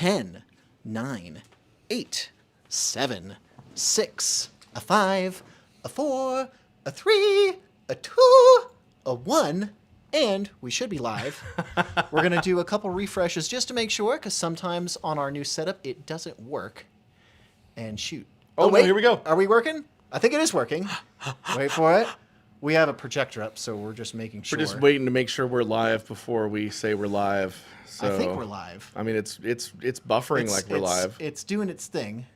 10, 9, 8, 7, 6, a 5, a 4, a 3, a 2, a 1, and we should be live. We're going to do a couple refreshes just to make sure, because sometimes on our new setup, it doesn't work. And shoot. Oh, wait, no, here we go. Are we working? I think it is working. Wait for it. We have a projector up, so we're just making sure. We're just waiting to make sure we're live before we say we're live. So, I think we're live. I mean, it's buffering like we're live. It's doing its thing.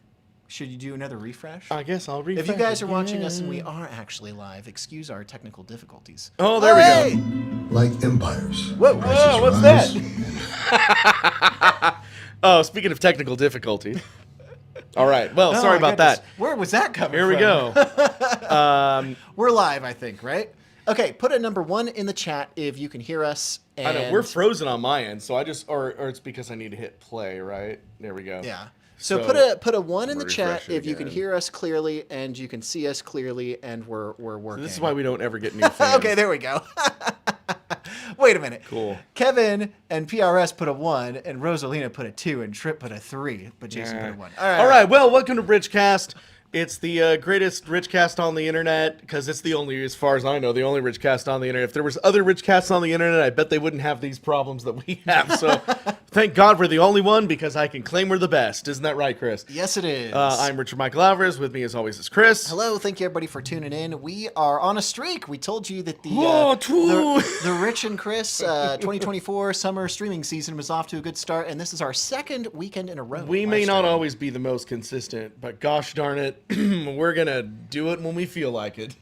Should you do another refresh? I guess I'll refresh. If you guys are watching us and we are actually live, excuse our technical difficulties. Oh, there we go. Like empires. Whoa, what's that? Oh, speaking of technical difficulty. All right. Well, sorry about that. Where was that coming from? Here we go. We're live, I think, right? Okay, put a number 1 in the chat if you can hear us. And I know, we're frozen on my end, so I just, or it's because I need to hit play, right? There we go. Yeah. So put a 1 in the chat if you can hear us clearly and you can see us clearly, and we're working. So this is why we don't ever get new fans. Okay, there we go. Wait a minute. Cool. Kevin and PRS put a 1, and Rosalina put a 2, and Trip put a 3, but Jason put a 1. All right. Well, welcome to RichCast. It's the greatest RichCast on the internet, because it's the only, as far as I know, the only RichCast on the internet. If there was other RichCasts on the internet, I bet they wouldn't have these problems that we have. So thank God we're the only one, because I can claim we're the best. Isn't that right, Chris? Yes, it is. I'm Richard Michael Alvarez. With me, as always, is Chris. Hello. Thank you, everybody, for tuning in. We are on a streak. We told you that the Rich and Chris 2024 summer streaming season was off to a good start, and this is our second weekend in a row. We may not always be the most consistent, but gosh darn it, we're going to do it when we feel like it.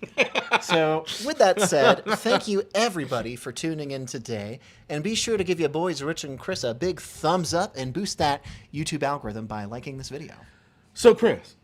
So, with that said, thank you, everybody, for tuning in today. And be sure to give your boys, Rich and Chris, a big thumbs up and boost that YouTube algorithm by liking this video. So, Chris,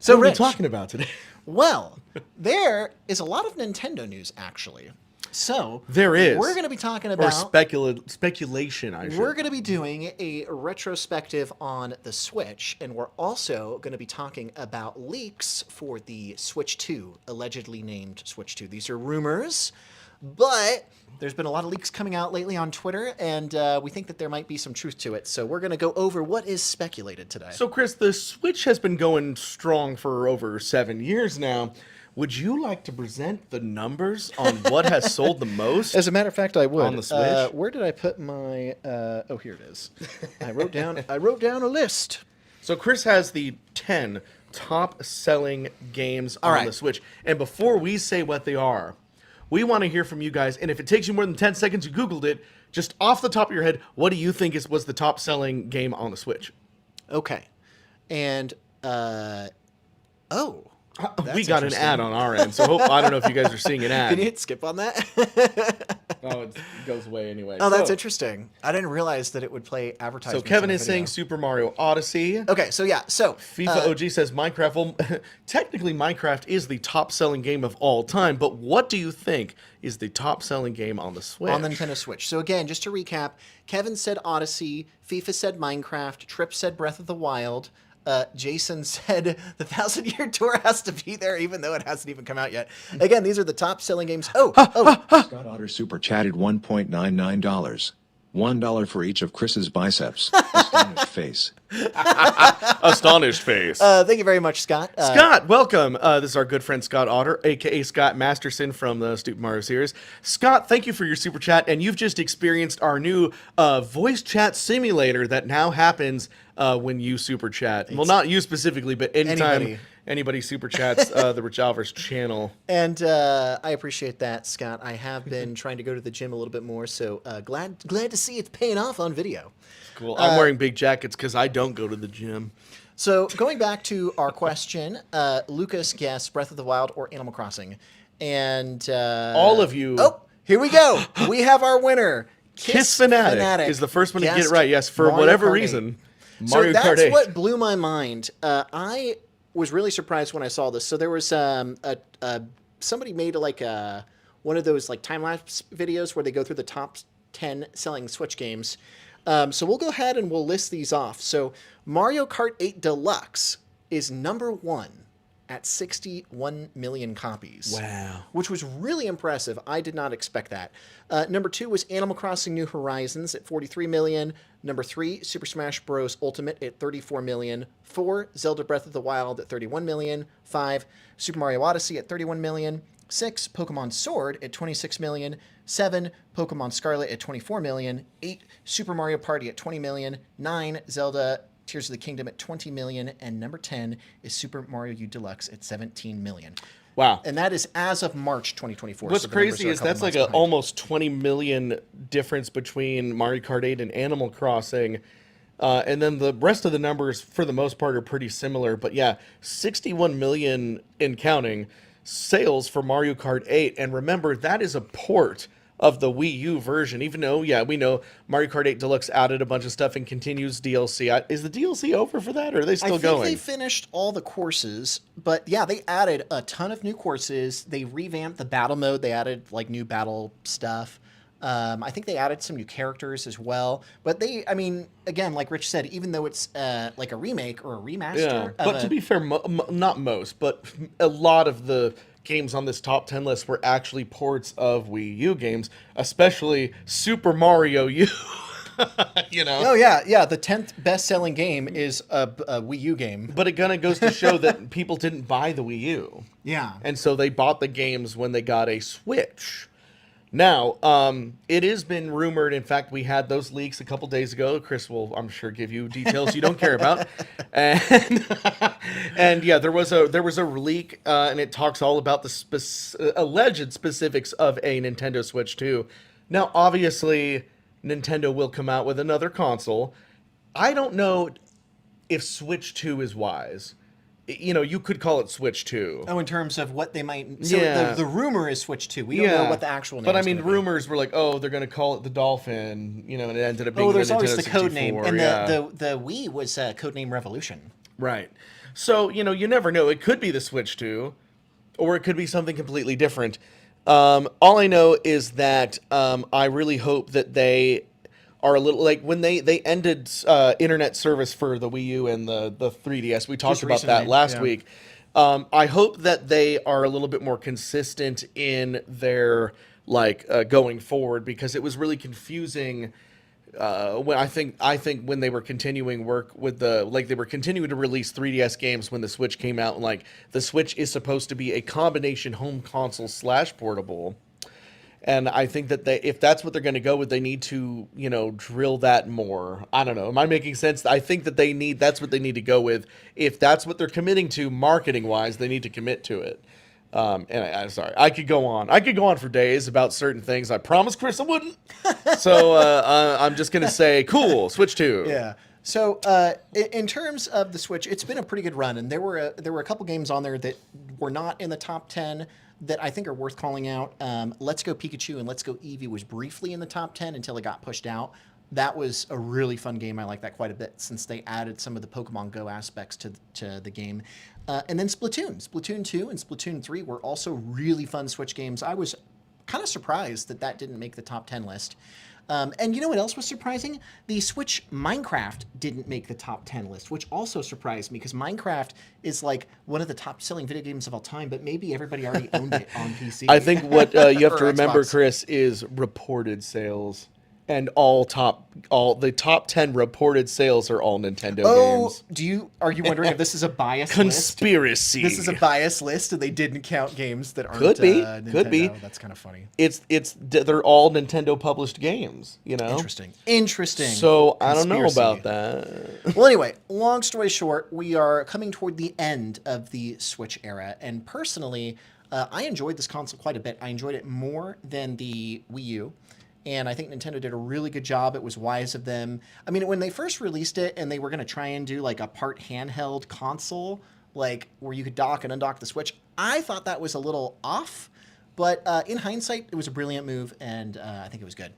what are we Rich, talking about today? Well, there is a lot of Nintendo news, actually. So there is. We're going to be talking about speculation. We're going to be doing a retrospective on the Switch, and we're also going to be talking about leaks for the Switch 2, allegedly named Switch 2. These are rumors, but there's been a lot of leaks coming out lately on Twitter, and we think that there might be some truth to it. So we're going to go over what is speculated today. So, Chris, the Switch has been going strong for over 7 years now. Would you like to present the numbers on what has sold the most? As a matter of fact, I would. On the Switch? Where did I put my? Oh, here it is. I wrote down a list. So Chris has the 10 top-selling games on the Switch, and before we say what they are, we want to hear from you guys. And if it takes you more than 10 seconds, you Googled it. Just off the top of your head, what do you think was the top-selling game on the Switch? Okay, and we got an ad on our end, so I don't know if you guys are seeing an ad. Can you hit skip on that? Oh, it goes away anyway. Oh, that's interesting. I didn't realize that it would play advertisements. So Kevin is saying Super Mario Odyssey. Okay, so yeah, FIFA OG says Minecraft. Well, technically Minecraft is the top-selling game of all time, but what do you think is the top-selling game on the Switch? On the Nintendo Switch. So again, just to recap, Kevin said Odyssey, FIFA said Minecraft, Trip said Breath of the Wild, Jason said the 1,000-Year Tour has to be there, even though it hasn't even come out yet. Again, these are the top-selling games. Scott Otter super chatted $1.99. $1 for each of Chris's biceps. Astonished face. Astonished face. Thank you very much, Scott. Scott, welcome. This is our good friend Scott Otter, a.k.a. Scott Masterson from the Super Mario series. Scott, thank you for your super chat, and you've just experienced our new voice chat simulator that now happens when you super chat. Well, not you specifically, but anytime anybody super chats the RichAlvarez channel. And I appreciate that, Scott. I have been trying to go to the gym a little bit more, so glad to see it's paying off on video. Cool. I'm wearing big jackets because I don't go to the gym. So going back to our question, Lucas guessed Breath of the Wild or Animal Crossing. And all of you. Oh, here we go. We have our winner. Kiss Fanatic is the first one to get it right. Yes, for Mario whatever Kart reason. Mario Kart 8. That's what blew my mind. I was really surprised when I saw this. So there was somebody made one of those time-lapse videos where they go through the top 10 selling Switch games. So we'll go ahead and we'll list these off. So Mario Kart 8 Deluxe is number 1 at 61 million copies. Wow. Which was really impressive. I did not expect that. Number 2 was Animal Crossing New Horizons at 43 million. Number 3, Super Smash Bros. Ultimate at 34 million. 4, Zelda Breath of the Wild at 31 million. 5, Super Mario Odyssey at 31 million. 6, Pokemon Sword at 26 million. 7, Pokemon Scarlet at 24 million. 8, Super Mario Party at 20 million. 9, Zelda Tears of the Kingdom at 20 million. And number 10 is Super Mario U Deluxe at 17 million. Wow. And that is as of March 2024. What's so the numbers crazy are a is couple that's like months a behind. almost 20 million difference between Mario Kart 8 and Animal Crossing. And then the rest of the numbers, for the most part, are pretty similar. But yeah, 61 million in counting sales for Mario Kart 8. And remember, that is a port of the Wii U version, even though, yeah, we know Mario Kart 8 Deluxe added a bunch of stuff and continues DLC. Is the DLC over for that, or are they still going? I think they finished all the courses, but yeah, they added a ton of new courses. They revamped the battle mode. They added like new battle stuff. I think they added some new characters as well. But they, I mean, again, like Rich said, even though it's like a remake or a remaster. Yeah, but to be fair, not most, but a lot of the games on this top 10 list were actually ports of Wii U games, especially Super Mario U. You know? Oh, yeah. The 10th best-selling game is a Wii U game. But it kind of goes to show that people didn't buy the Wii U. Yeah. And so they bought the games when they got a Switch. Now, it has been rumored. In fact, we had those leaks a couple days ago. Chris will, I'm sure, give you details you don't care about. And yeah, there was a leak, and it talks all about the alleged specifics of a Nintendo Switch 2. Now, obviously, Nintendo will come out with another console. I don't know if Switch 2 is wise. You know, you could call it Switch 2. Oh, in terms of what they might... So Yeah. the rumor is Switch 2. We don't know what the actual name is. But I mean, gonna be. rumors were like, oh, they're going to call it the Dolphin, you know, and it ended up being Oh, there's the always Nintendo the code 64, name. And yeah. the Wii was codename Revolution. Right. So, you know, you never know. It could be the Switch 2, or it could be something completely different. All I know is that I really hope that they are a little, like, when they ended internet service for the Wii U and the 3DS, we talked Just about that recently, last yeah. week. I hope that they are a little bit more consistent in their, like, going forward, because it was really confusing when I think when they were continuing work with they were continuing to release 3DS games when the Switch came out, and like the Switch is supposed to be a combination home console / portable. And I think that if that's what they're going to go with, they need to, you know, drill that more. I don't know. Am I making sense? I think that that's what they need to go with. If that's what they're committing to marketing wise, they need to commit to it. And I'm sorry, I could go on. I could go on for days about certain things. I promised Chris I wouldn't. So I'm just going to say, cool, Switch 2. Yeah. So in terms of the Switch, it's been a pretty good run, and there were a couple games on there that were not in the top 10 that I think are worth calling out. Let's Go Pikachu and Let's Go Eevee was briefly in the top 10 until it got pushed out. That was a really fun game. I like that quite a bit since they added some of the Pokemon Go aspects to the game. And then Splatoon 2 and Splatoon 3 were also really fun Switch games. I was kind of surprised that didn't make the top 10 list. And you know what else was surprising? The Switch Minecraft didn't make the top 10 list, which also surprised me because Minecraft is like one of the top selling video games of all time, but maybe everybody already owned it on PC. I think what you have to Or remember, Xbox. Chris, is reported sales. And all the top 10 reported sales are all Nintendo games. Are you wondering if this is a biased list? Conspiracy. This is a biased list, and they didn't count games that aren't Could be. Nintendo. Could be. That's kind of funny. They're all Nintendo published games, you know? Interesting. So I don't know Conspiracy. about that. Well, anyway, long story short, we are coming toward the end of the Switch era, and personally, I enjoyed this console quite a bit. I enjoyed it more than the Wii U. And I think Nintendo did a really good job. It was wise of them. I mean, when they first released it and they were going to try and do like a part handheld console, like where you could dock and undock the Switch, I thought that was a little off. But in hindsight, it was a brilliant move, and I think it was good.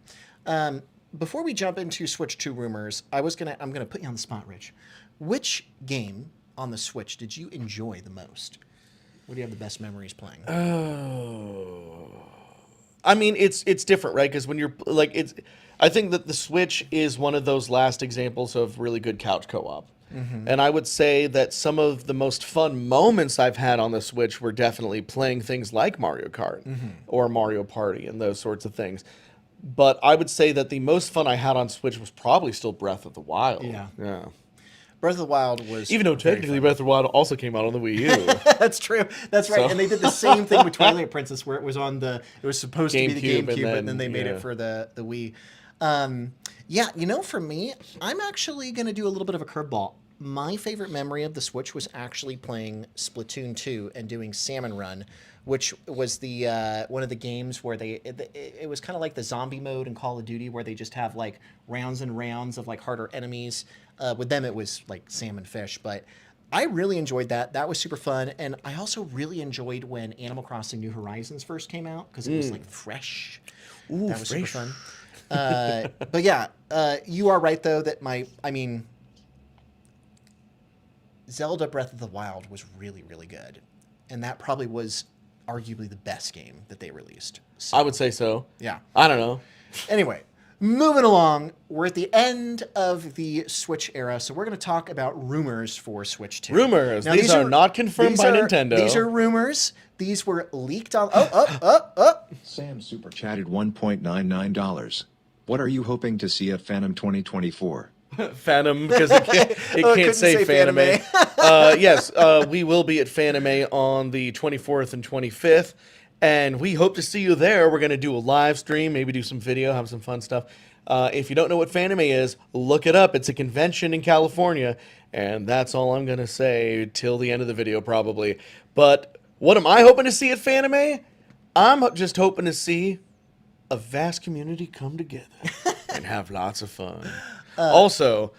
Before we jump into Switch 2 rumors, I'm gonna put you on the spot, Rich. Which game on the Switch did you enjoy the most? What do you have the best memories playing? I mean, it's different, right? Because when you're like, I think that the Switch is one of those last examples of really good couch co-op. And I would say that some of the most fun moments I've had on the Switch were definitely playing things like Mario Kart or Mario Party and those sorts of things. But I would say that the most fun I had on Switch was probably still Breath of the Wild. Yeah. Breath of the Wild was Even though very technically fun. Breath of the Wild also came out on the Wii U. That's true. That's right. So- And they did the same thing with Twilight Princess, where it was on the. It was supposed to be the GameCube, and GameCube, but then, then they made yeah. it for the Wii. Yeah, for me, I'm actually going to do a little bit of a curveball. My favorite memory of the Switch was actually playing Splatoon 2 and doing Salmon Run, which was the one of the games where it was kind of like the zombie mode in Call of Duty, where they just have like rounds and rounds of like harder enemies. With them, it was like salmon fish, but I really enjoyed that. That was super fun, and I also really enjoyed when Animal Crossing New Horizons first came out because it was like fresh. Ooh, That was super fresh. fun. But yeah, you are right though that Zelda Breath of the Wild was really, really good, and that probably was arguably the best game that they released. So, I would say so. yeah. I don't know. Anyway, moving along, we're at the end of the Switch era, so we're going to talk about rumors for Switch 2. Rumors. Now, These are not confirmed by Nintendo. These are rumors. These were leaked on. Sam super chatted $1.99. What are you hoping to see at Phantom 2024? Phantom, because it can't couldn't say say Phaname. Phaname. Yes, we will be at Phaname on the 24th and 25th, and we hope to see you there. We're going to do a live stream, maybe do some video, have some fun stuff. If you don't know what Phaname is, look it up. It's a convention in California, and that's all I'm going to say till the end of the video, probably. But what am I hoping to see at Phaname? I'm just hoping to see a vast community come together and have lots of fun. Also,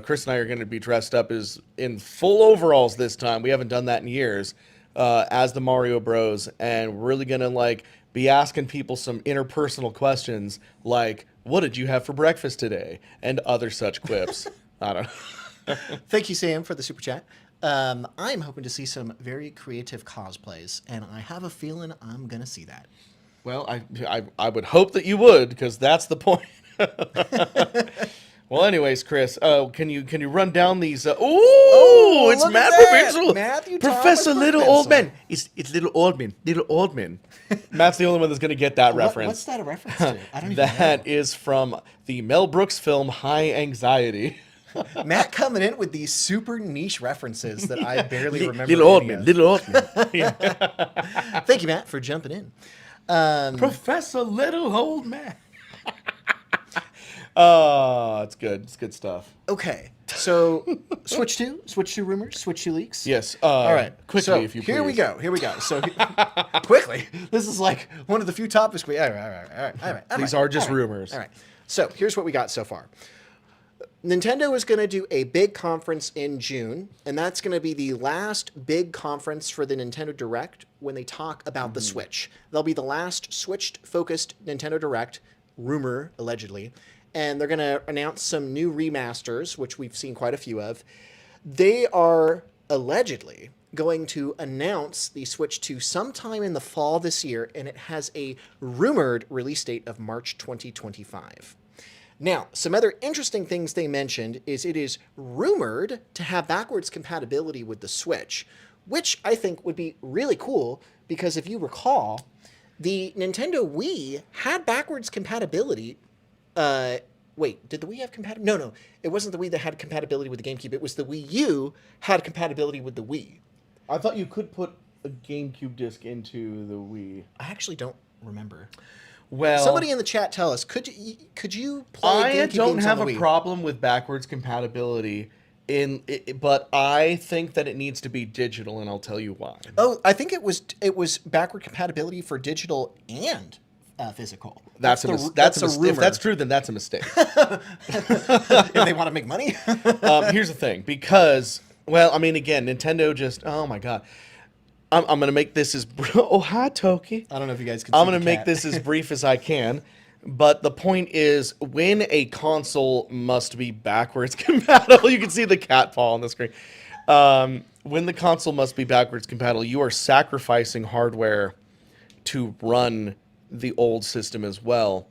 Chris and I are going to be dressed up as in full overalls this time. We haven't done that in years, as the Mario Bros. And we're really going to be asking people some interpersonal questions like, "What did you have for breakfast today?" and other such quips. I don't know. Thank you, Sam, for the super chat. I'm hoping to see some very creative cosplays, and I have a feeling I'm going to see that. Well, I would hope that you would, because that's the point. Well, anyways, Chris, can you run down these? It's look Matt at that! Professor, Matthew Professor Thomas Little Professor. Old Man. It's Little Old Man, Little Old Man. Matt's the only one that's going to get that reference. What's that a reference to? I don't even That is from the Mel Brooks film High Anxiety. know. Matt coming in with these super niche references that I barely remember. Little Old any Man, of. Little Old Man. Thank you, Matt, for jumping in. Professor Little Old Man. Oh, it's good. It's good stuff. Okay, so Switch 2 rumors, Switch 2 leaks. Yes. All right, Quickly, so if you please. Here we go. So quickly, this is like one of the few topics we. All right. These are just rumors. All right. So here's what we got so far. Nintendo is going to do a big conference in June, and that's going to be the last big conference for the Nintendo Direct when they talk about the Switch. They'll be the last Switch-focused Nintendo Direct, rumor, allegedly, and they're going to announce some new remasters, which we've seen quite a few of. They are allegedly going to announce the Switch 2 sometime in the fall this year, and it has a rumored release date of March 2025. Now, some other interesting things they mentioned is it is rumored to have backwards compatibility with the Switch, which I think would be really cool because if you recall, the Nintendo Wii had backwards compatibility. Wait, did the Wii have compatibility? No, it wasn't the Wii that had compatibility with the GameCube. It was the Wii U had compatibility with the Wii. I thought you could put a GameCube disc into the Wii. I actually don't remember. Well, Somebody in the chat tell us, could you play I GameCube don't games have on a the Wii? problem with backwards compatibility but I think that it needs to be digital, and I'll tell you why. Oh, I think it was backward compatibility for digital and physical. That's a rumor. If that's true, then that's a mistake. If they want to make money. Here's the thing, because, well, I mean, again, Nintendo just, oh my god. I'm going to make this as, oh, hi, Toki. I don't know if you guys can I'm see going the to make cat. this as brief as I can. But the point is, when a console must be backwards compatible, you can see the cat paw on the screen. When the console must be backwards compatible, you are sacrificing hardware to run the old system as well.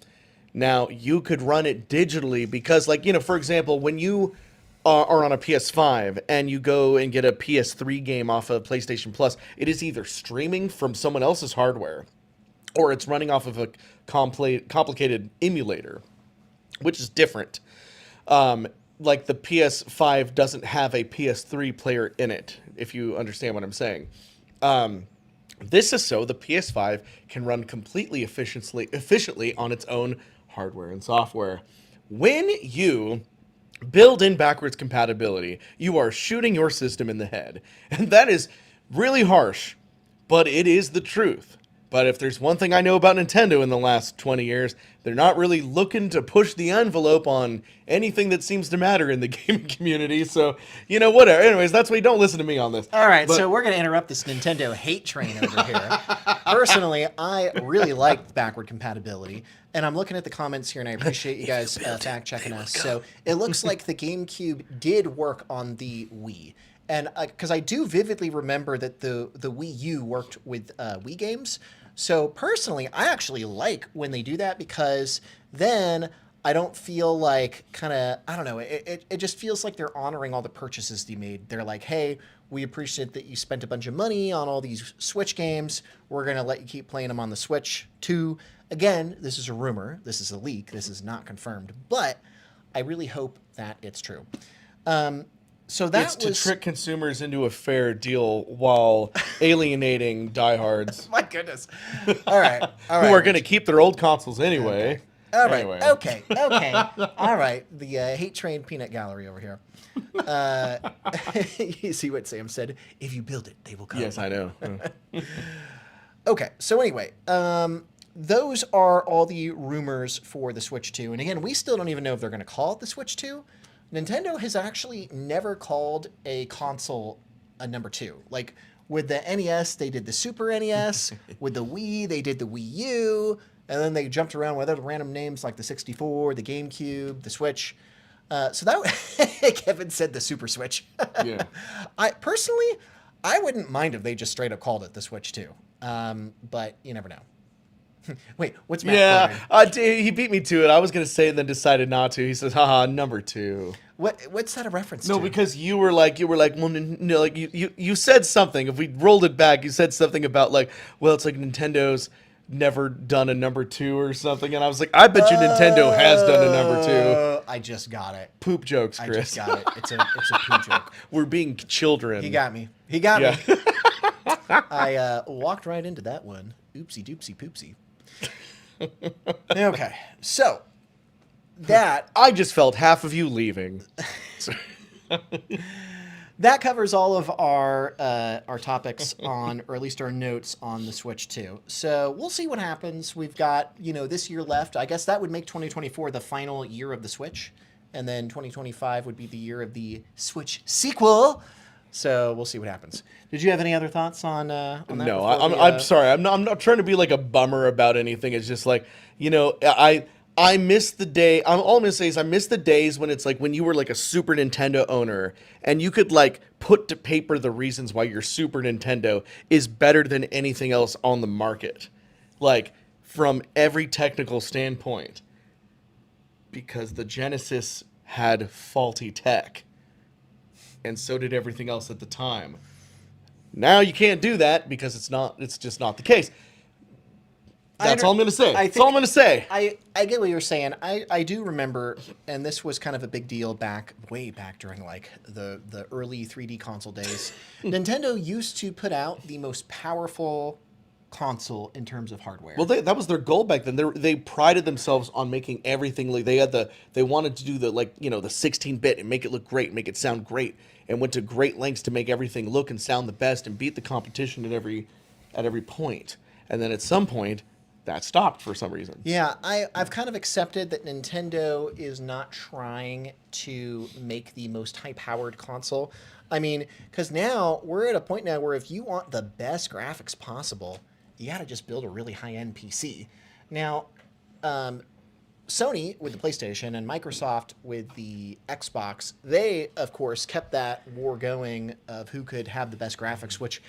Now, you could run it digitally because, for example, when you are on a PS5 and you go and get a PS3 game off of PlayStation Plus, it is either streaming from someone else's hardware or it's running off of a complicated emulator, which is different. Like the PS5 doesn't have a PS3 player in it, if you understand what I'm saying. This is so the PS5 can run completely efficiently on its own hardware and software. When you build in backwards compatibility, you are shooting your system in the head. And that is really harsh, but it is the truth. But if there's one thing I know about Nintendo in the last 20 years, they're not really looking to push the envelope on anything that seems to matter in the gaming community. So, whatever. Anyways, that's why you don't listen to me on this. All right, so we're going to interrupt this Nintendo hate train over here. Personally, I really like backward compatibility. And I'm looking at the comments here, and I appreciate you guys fact-checking us. So it looks like the GameCube did work on the Wii. And because I do vividly remember that the Wii U worked with Wii games. So personally, I actually like when they do that because then I don't feel like I don't know, it just feels like they're honoring all the purchases they made. They're like, hey, we appreciate that you spent a bunch of money on all these Switch games. We're going to let you keep playing them on the Switch 2. Again, this is a rumor. This is a leak. This is not confirmed. But I really hope that it's true. So that it's to trick consumers into a fair deal while alienating diehards. My goodness. All right. Who are going to keep their old consoles anyway. All right. Anyway. Okay. All right. The hate train peanut gallery over here. You see what Sam said? If you build it, they will come. Yes, I know. Okay. So anyway, those are all the rumors for the Switch 2. And again, we still don't even know if they're going to call it the Switch 2. Nintendo has actually never called a console a number 2. Like with the NES, they did the Super NES. With the Wii, they did the Wii U. And then they jumped around with other random names like the 64, the GameCube, the Switch. So that Kevin said the Super Switch. Yeah. I wouldn't mind if they just straight up called it the Switch 2. But you never know. Wait, what's Matt? Yeah, he beat me to it. I was gonna say it, then decided not to. He says, "Haha, number 2." What's that a reference to? No, because you were like, well, no, like you said something. If we rolled it back, you said something about like, well, it's like Nintendo's never done a number 2 or something, and I was like, I bet you Nintendo has done a number 2. I just got it. Poop jokes, Chris. I just got it. It's a poop joke. We're being children. He got me. Yeah. Me. I walked right into that one. Oopsie doopsie poopsie. Okay, so that I just felt half of you leaving. That covers all of our topics on, or at least our notes on the Switch 2. So we'll see what happens. We've got this year left. I guess that would make 2024 the final year of the Switch, and then 2025 would be the year of the Switch sequel. So we'll see what happens. Did you have any other thoughts on that? No, I'm sorry. I'm not trying to be like a bummer about anything. It's just like, I miss the day. All I'm gonna say is I miss the days when it's like when you were like a Super Nintendo owner and you could like put to paper the reasons why your Super Nintendo is better than anything else on the market, like from every technical standpoint, because the Genesis had faulty tech. And so did everything else at the time. Now you can't do that because it's just not the case. That's all I'm going to say. That's all I'm going to say. I get what you're saying. I do remember, and this was kind of a big deal way back during like the early 3D console days. Nintendo used to put out the most powerful console in terms of hardware. Well, that was their goal back then. They prided themselves on making everything like they wanted to do the 16-bit and make it look great, make it sound great, and went to great lengths to make everything look and sound the best and beat the competition at every point. And then at some point, that stopped for some reason. Yeah, I've kind of accepted that Nintendo is not trying to make the most high-powered console. I mean, because now we're at a point now where if you want the best graphics possible, you got to just build a really high-end PC. Now, Sony with the PlayStation and Microsoft with the Xbox, they, of course, kept that war going of who could have the best graphics, which,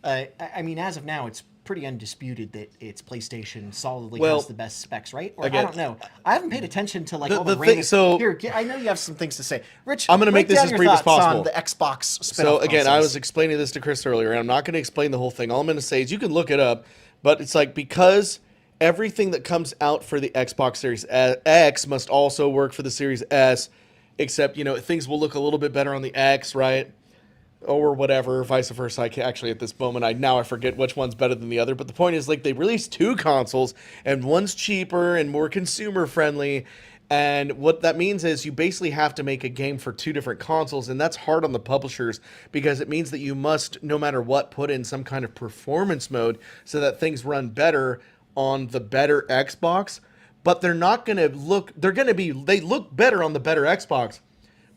I mean, as of now, it's pretty undisputed that it's PlayStation solidly Well, has the best specs, right? Or again, I don't know. I haven't paid attention to like all the the thing- random. so- Here, I know you have some things to say. Rich, I'm gonna make break this down as your brief as thoughts possible. on the Xbox spin-off So again, I consoles. was explaining this to Chris earlier, and I'm not going to explain the whole thing. All I'm going to say is you can look it up, but it's like because everything that comes out for the Xbox Series X must also work for the Series S, except things will look a little bit better on the X, right? Or whatever, vice versa. I can't, actually at this moment I forget which one's better than the other. But the point is, like, they released two consoles, and one's cheaper and more consumer friendly. And what that means is you basically have to make a game for two different consoles, and that's hard on the publishers because it means that you must, no matter what, put in some kind of performance mode so that things run better on the better Xbox. But they're not going to look. They look better on the better Xbox.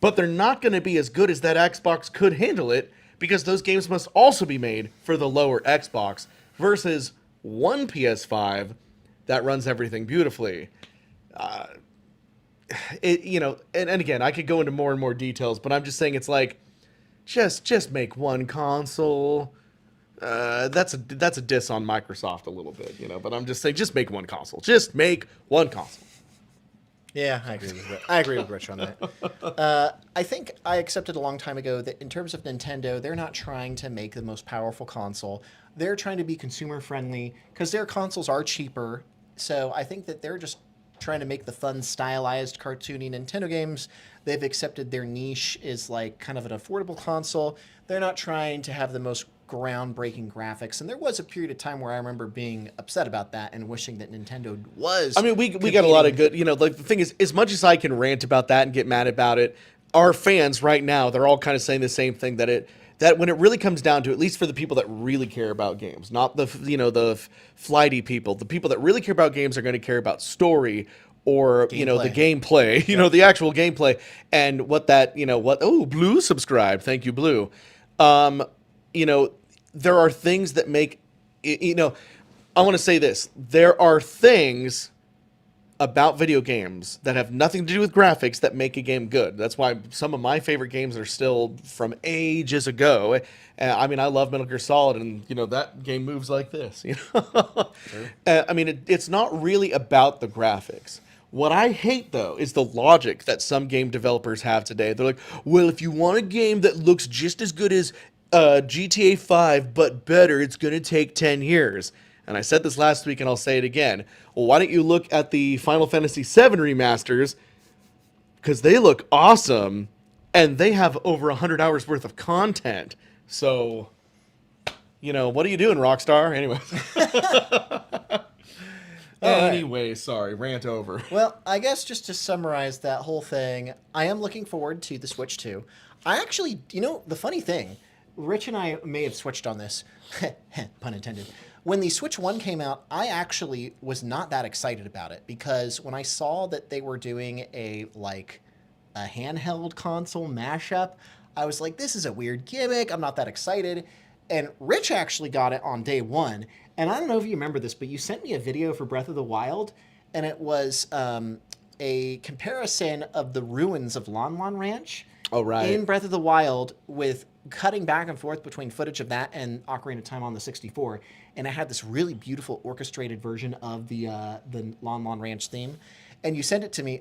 But they're not going to be as good as that Xbox could handle it because those games must also be made for the lower Xbox versus one PS5 that runs everything beautifully. And again, I could go into more and more details, but I'm just saying it's like, just make one console. That's a diss on Microsoft a little bit, but I'm just saying, just make one console. Just make one console. Yeah, I agree with Rich. I agree with Rich on that. I think I accepted a long time ago that in terms of Nintendo, they're not trying to make the most powerful console. They're trying to be consumer friendly because their consoles are cheaper. So I think that they're just trying to make the fun, stylized, cartoony Nintendo games. They've accepted their niche is like kind of an affordable console. They're not trying to have the most groundbreaking graphics, and there was a period of time where I remember being upset about that and wishing that Nintendo was. I mean, we got a lot of good, like the thing is, as much as I can rant about that and get mad about it, our fans right now, they're all kind of saying the same thing, that when it really comes down to, at least for the people that really care about games, not the flighty people, the people that really care about games are going to care about story or the gameplay, the actual gameplay, and what that Blue subscribed, thank you, Blue. There are things that make, I want to say this. There are things about video games that have nothing to do with graphics that make a game good. That's why some of my favorite games are still from ages ago. I mean, I love Metal Gear Solid, and, that game moves like this. Sure. I mean, it's not really about the graphics. What I hate, though, is the logic that some game developers have today. They're like, well, if you want a game that looks just as good as GTA 5, but better, it's going to take 10 years. And I said this last week, and I'll say it again. Well, why don't you look at the Final Fantasy VII remasters? Because they look awesome, and they have over 100 hours worth of content. So, what are you doing, Rockstar? Anyway, sorry, rant over. Well, I guess just to summarize that whole thing, I am looking forward to the Switch 2. I actually, the funny thing, Rich and I may have switched on this, pun intended. When the Switch 1 came out, I actually was not that excited about it because when I saw that they were doing a handheld console mashup, I was like, this is a weird gimmick. I'm not that excited. And Rich actually got it on day one. And I don't know if you remember this, but you sent me a video for Breath of the Wild, and it was a comparison of the ruins of Lon Lon Ranch. Oh, right. In Breath of the Wild, with cutting back and forth between footage of that and Ocarina of Time on the 64, and it had this really beautiful orchestrated version of the Lon Lon Ranch theme. And you sent it to me.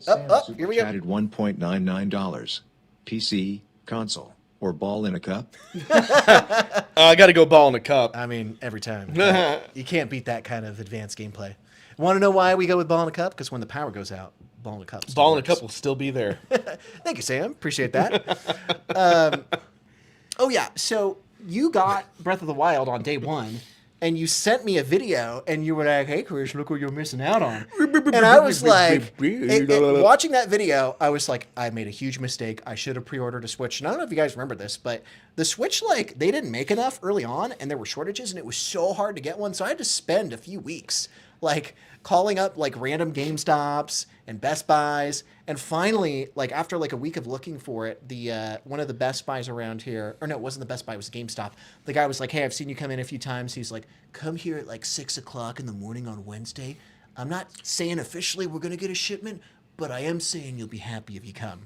Here we go. Chatted $1.99. PC, console, or ball in a cup? I got to go ball in a cup. I mean, every time. You can't beat that kind of advanced gameplay. Want to know why we go with ball in a cup? Because when the power goes out, ball in a cup. Ball in a cup will still be there. Thank you, Sam. Appreciate that. Oh, yeah. So you got Breath of the Wild on day one, and you sent me a video, and you were like, hey, Chris, look what you're missing out on. And I was like, watching that video, I was like, I made a huge mistake. I should have pre-ordered a Switch. And I don't know if you guys remember this, but the Switch, they didn't make enough early on, and there were shortages, and it was so hard to get one. So I had to spend a few weeks, calling up random GameStops and Best Buys, and finally, after a week of looking for it, the one of the Best Buys around here, or no, it wasn't the Best Buy, it was GameStop. The guy was like, hey, I've seen you come in a few times. He's like, come here at 6 o'clock in the morning on Wednesday. I'm not saying officially we're gonna get a shipment, but I am saying you'll be happy if you come.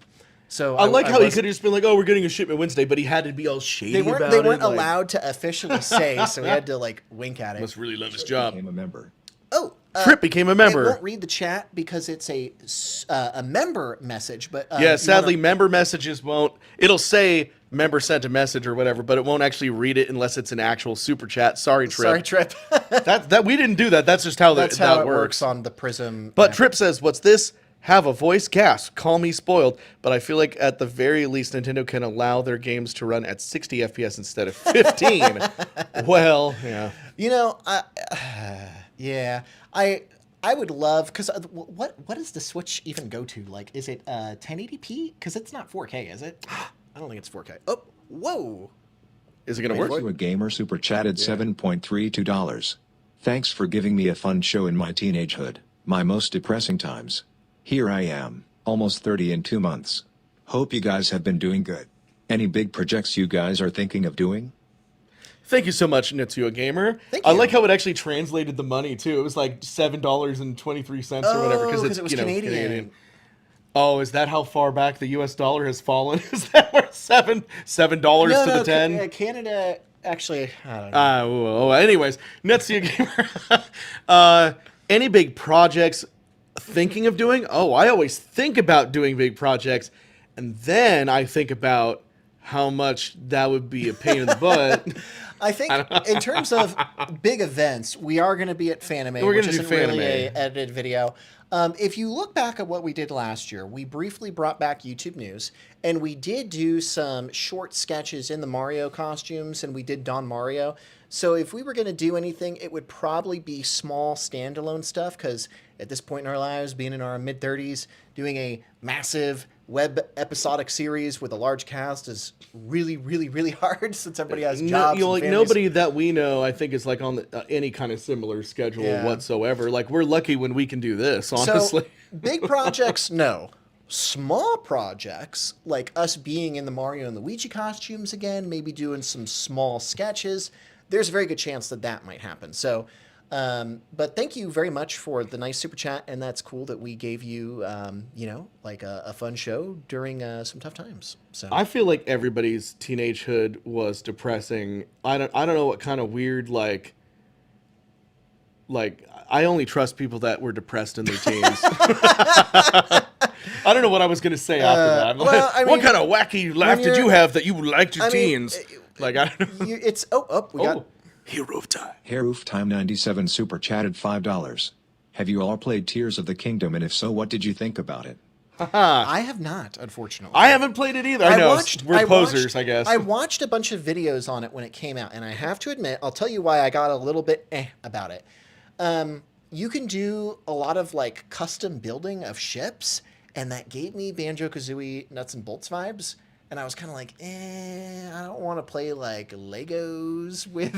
So I like how he wasn't- could have just been like, "Oh, we're getting a shipment Wednesday," but he had to be all shady about it. They weren't like, allowed to officially say, so we had to like wink at it. Must really love his job. Became a member. Oh, Trip became a member. It won't read the chat because it's a member message. But Yeah, you sadly, wanna- member messages won't. It'll say member sent a message or whatever, but it won't actually read it unless it's an actual super chat. Sorry, Trip. Sorry, Trip. That we didn't do that. That's just how That's that how it works. works on the Prism. But app. Trip says, "What's this? Have a voice? Gasp! Call me spoiled." But I feel like at the very least, Nintendo can allow their games to run at 60 FPS instead of 15. Well, yeah. You know, yeah, I would love because what does the Switch even go to? Like, is it 1080p? Because it's not 4K, is it? I don't think it's 4K. Oh, whoa! Is it gonna work? To a gamer super chatted $7.32. Thanks for giving me a fun show in my teenagehood, my most depressing times. Here I am, almost 30 in 2 months. Hope you guys have been doing good. Any big projects you guys are thinking of doing? Thank you so much, Nitsuo Gamer. Thank I you. like how it actually translated the money too. It was like $7.23 or whatever because it's it was you know, Canadian. Oh, is that how far back the U.S. dollar has fallen? Is that where $7 to the 10? Canada actually. I don't know. Anyways, Nitsuo Gamer. Any big projects thinking of doing? Oh, I always think about doing big projects, and then I think about how much that would be a pain in the butt. I think in terms of big events, we are going to be at Fanime, We're which gonna do isn't really Fanime. a edited video. If you look back at what we did last year, we briefly brought back YouTube News, and we did do some short sketches in the Mario costumes, and we did Don Mario. So if we were going to do anything, it would probably be small standalone stuff, because at this point in our lives, being in our mid-30s, doing a massive web episodic series with a large cast is really, really, really hard since everybody has jobs. You know, and like families. nobody that we know, I think, is like on any kind of similar schedule Yeah. whatsoever. Like we're lucky when we can do this. Honestly, So, big projects, no. Small projects, like us being in the Mario and Luigi costumes again, maybe doing some small sketches, there's a very good chance that that might happen. So, but thank you very much for the nice super chat, and that's cool that we gave you, like a fun show during some tough times. So I feel like everybody's teenagehood was depressing. I don't know what kind of weird like I only trust people that were depressed in their teens. I don't know what I was gonna say after that. well, I what mean, kind of wacky laugh did you're- you have that you liked your I mean, teens? Like I don't know. it's we got. Hero of Time. Hair Roof Time 97 super chatted $5. Have you all played Tears of the Kingdom, and if so, what did you think about it? I have not, unfortunately. I haven't played it either. I know we're posers, I guess. I watched a bunch of videos on it when it came out, and I have to admit, I'll tell you why I got a little bit about it. You can do a lot of like custom building of ships, and that gave me Banjo-Kazooie Nuts and Bolts vibes. And I was kind of like, I don't want to play like Legos with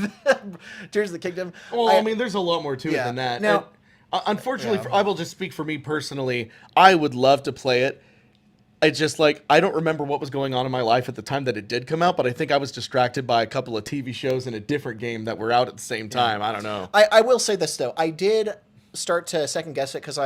Tears of the Kingdom. Well, I mean, there's a lot more to it Yeah. than that. Now- And, unfortunately, Yeah. I will just speak for me personally. I would love to play it. It's just like I don't remember what was going on in my life at the time that it did come out, but I think I was distracted by a couple of TV shows and a different game that were out at the same time. I don't know. I will say this though, I did start to second guess it because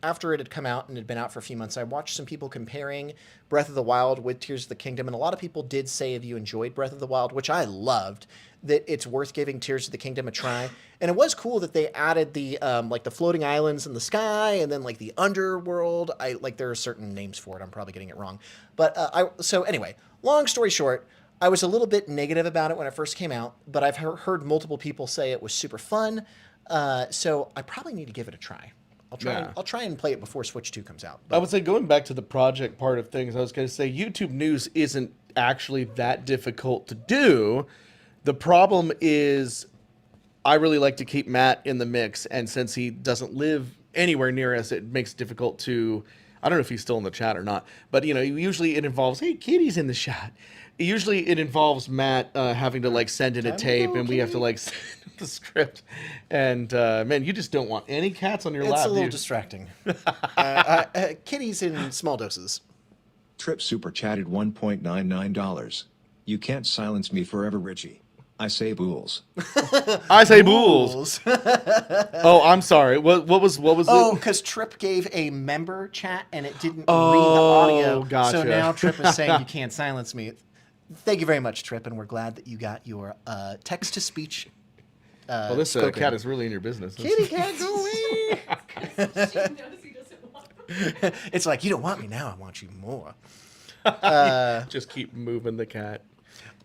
after it had come out and had been out for a few months, I watched some people comparing Breath of the Wild with Tears of the Kingdom, and a lot of people did say if you enjoyed Breath of the Wild, which I loved, that it's worth giving Tears of the Kingdom a try. And it was cool that they added the like the floating islands in the sky, and then like the underworld. There are certain names for it. I'm probably getting it wrong, but so anyway, long story short, I was a little bit negative about it when it first came out, but I've heard multiple people say it was super fun. So I probably need to give it a try. I'll try and play it before Switch 2 comes out. I would say going back to the project part of things, I was going to say YouTube News isn't actually that difficult to do. The problem is I really like to keep Matt in the mix, and since he doesn't live anywhere near us, it makes it difficult to... I don't know if he's still in the chat or not, but usually it involves, hey, Kitty's in the shot. Usually it involves Matt having to like send in a tape, and we have to like send the script. And man, you just don't want any cats on your It's lap. a little do you? distracting. Kitties in small doses. Trip super chatted $1.99. You can't silence me forever, Richie. I say bools. I say bulls. Oh, I'm sorry. What was Oh, it? because Trip gave a member chat and it didn't read the Oh, audio. gotcha. So now Trip is saying you can't silence me. Thank you very much, Trip, and we're glad that you got your text-to-speech Well, this spoken. cat is really in your business. Kitty cat, go away! She knows he doesn't want me. It's like, you don't want me now, I want you more. Just keep moving the cat.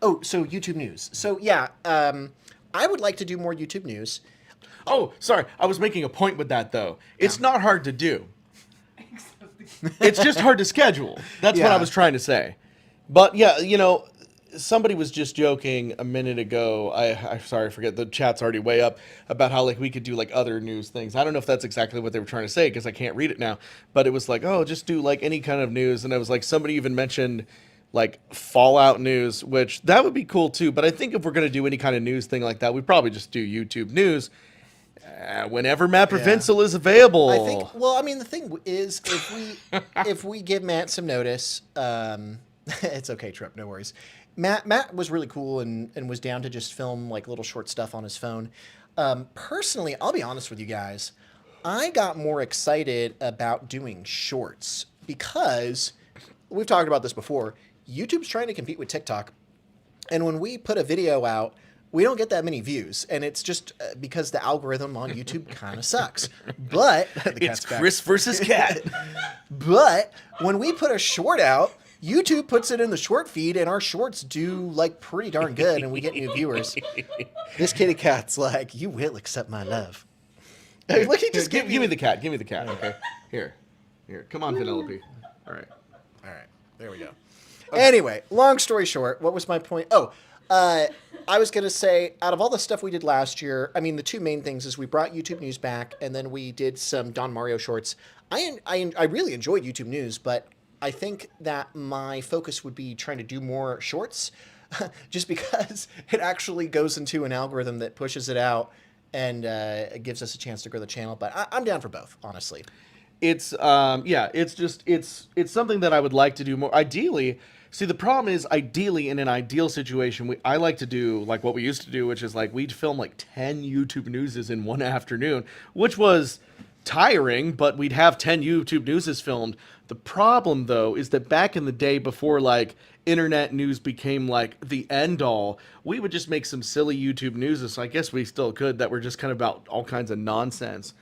Oh, so YouTube news. So, yeah, I would like to do more YouTube news. Oh, sorry. I was making a point with that, though. It's not hard to do. It's just hard to schedule. That's what Yeah. I was trying to say. But, yeah, you know, somebody was just joking a minute ago. I'm sorry, I forget. The chat's already way up about how, like, we could do, like, other news things. I don't know if that's exactly what they were trying to say because I can't read it now. But it was like, oh, just do, like, any kind of news. And I was like, somebody even mentioned, like, Fallout news, which that would be cool, too. But I think if we're going to do any kind of news thing like that, we'd probably just do YouTube news. Whenever Matt Provincial is available. I think. Well, I mean, the thing is, if we give Matt some notice, it's okay, Trip. No worries. Matt was really cool and was down to just film like little short stuff on his phone. Personally, I'll be honest with you guys. I got more excited about doing shorts because we've talked about this before. YouTube's trying to compete with TikTok, and when we put a video out, we don't get that many views, and it's just because the algorithm on YouTube kind of sucks. But the It's cat's back. Chris versus Cat. But when we put a short out, YouTube puts it in the short feed, and our shorts do like pretty darn good, and we get new viewers. This kitty cat's like, you will accept my love. Hey, look, he just give me the cat. Give me the cat. Okay. Here. Come on, Penelope. All right. All right, there we go. Anyway, long story short, what was my point? Oh, I was going to say, out of all the stuff we did last year, I mean, the two main things is we brought YouTube News back, and then we did some Don Mario shorts. I really enjoyed YouTube News, but I think that my focus would be trying to do more shorts, just because it actually goes into an algorithm that pushes it out and it gives us a chance to grow the channel. But I'm down for both, honestly. It's it's something that I would like to do more. Ideally, see, the problem is, ideally, in an ideal situation, I like to do like what we used to do, which is like we'd film like 10 YouTube newses in one afternoon, which was tiring, but we'd have 10 YouTube newses filmed. The problem, though, is that back in the day, before like internet news became like the end all, we would just make some silly YouTube newses. So I guess we still could, that were just kind of about all kinds of nonsense.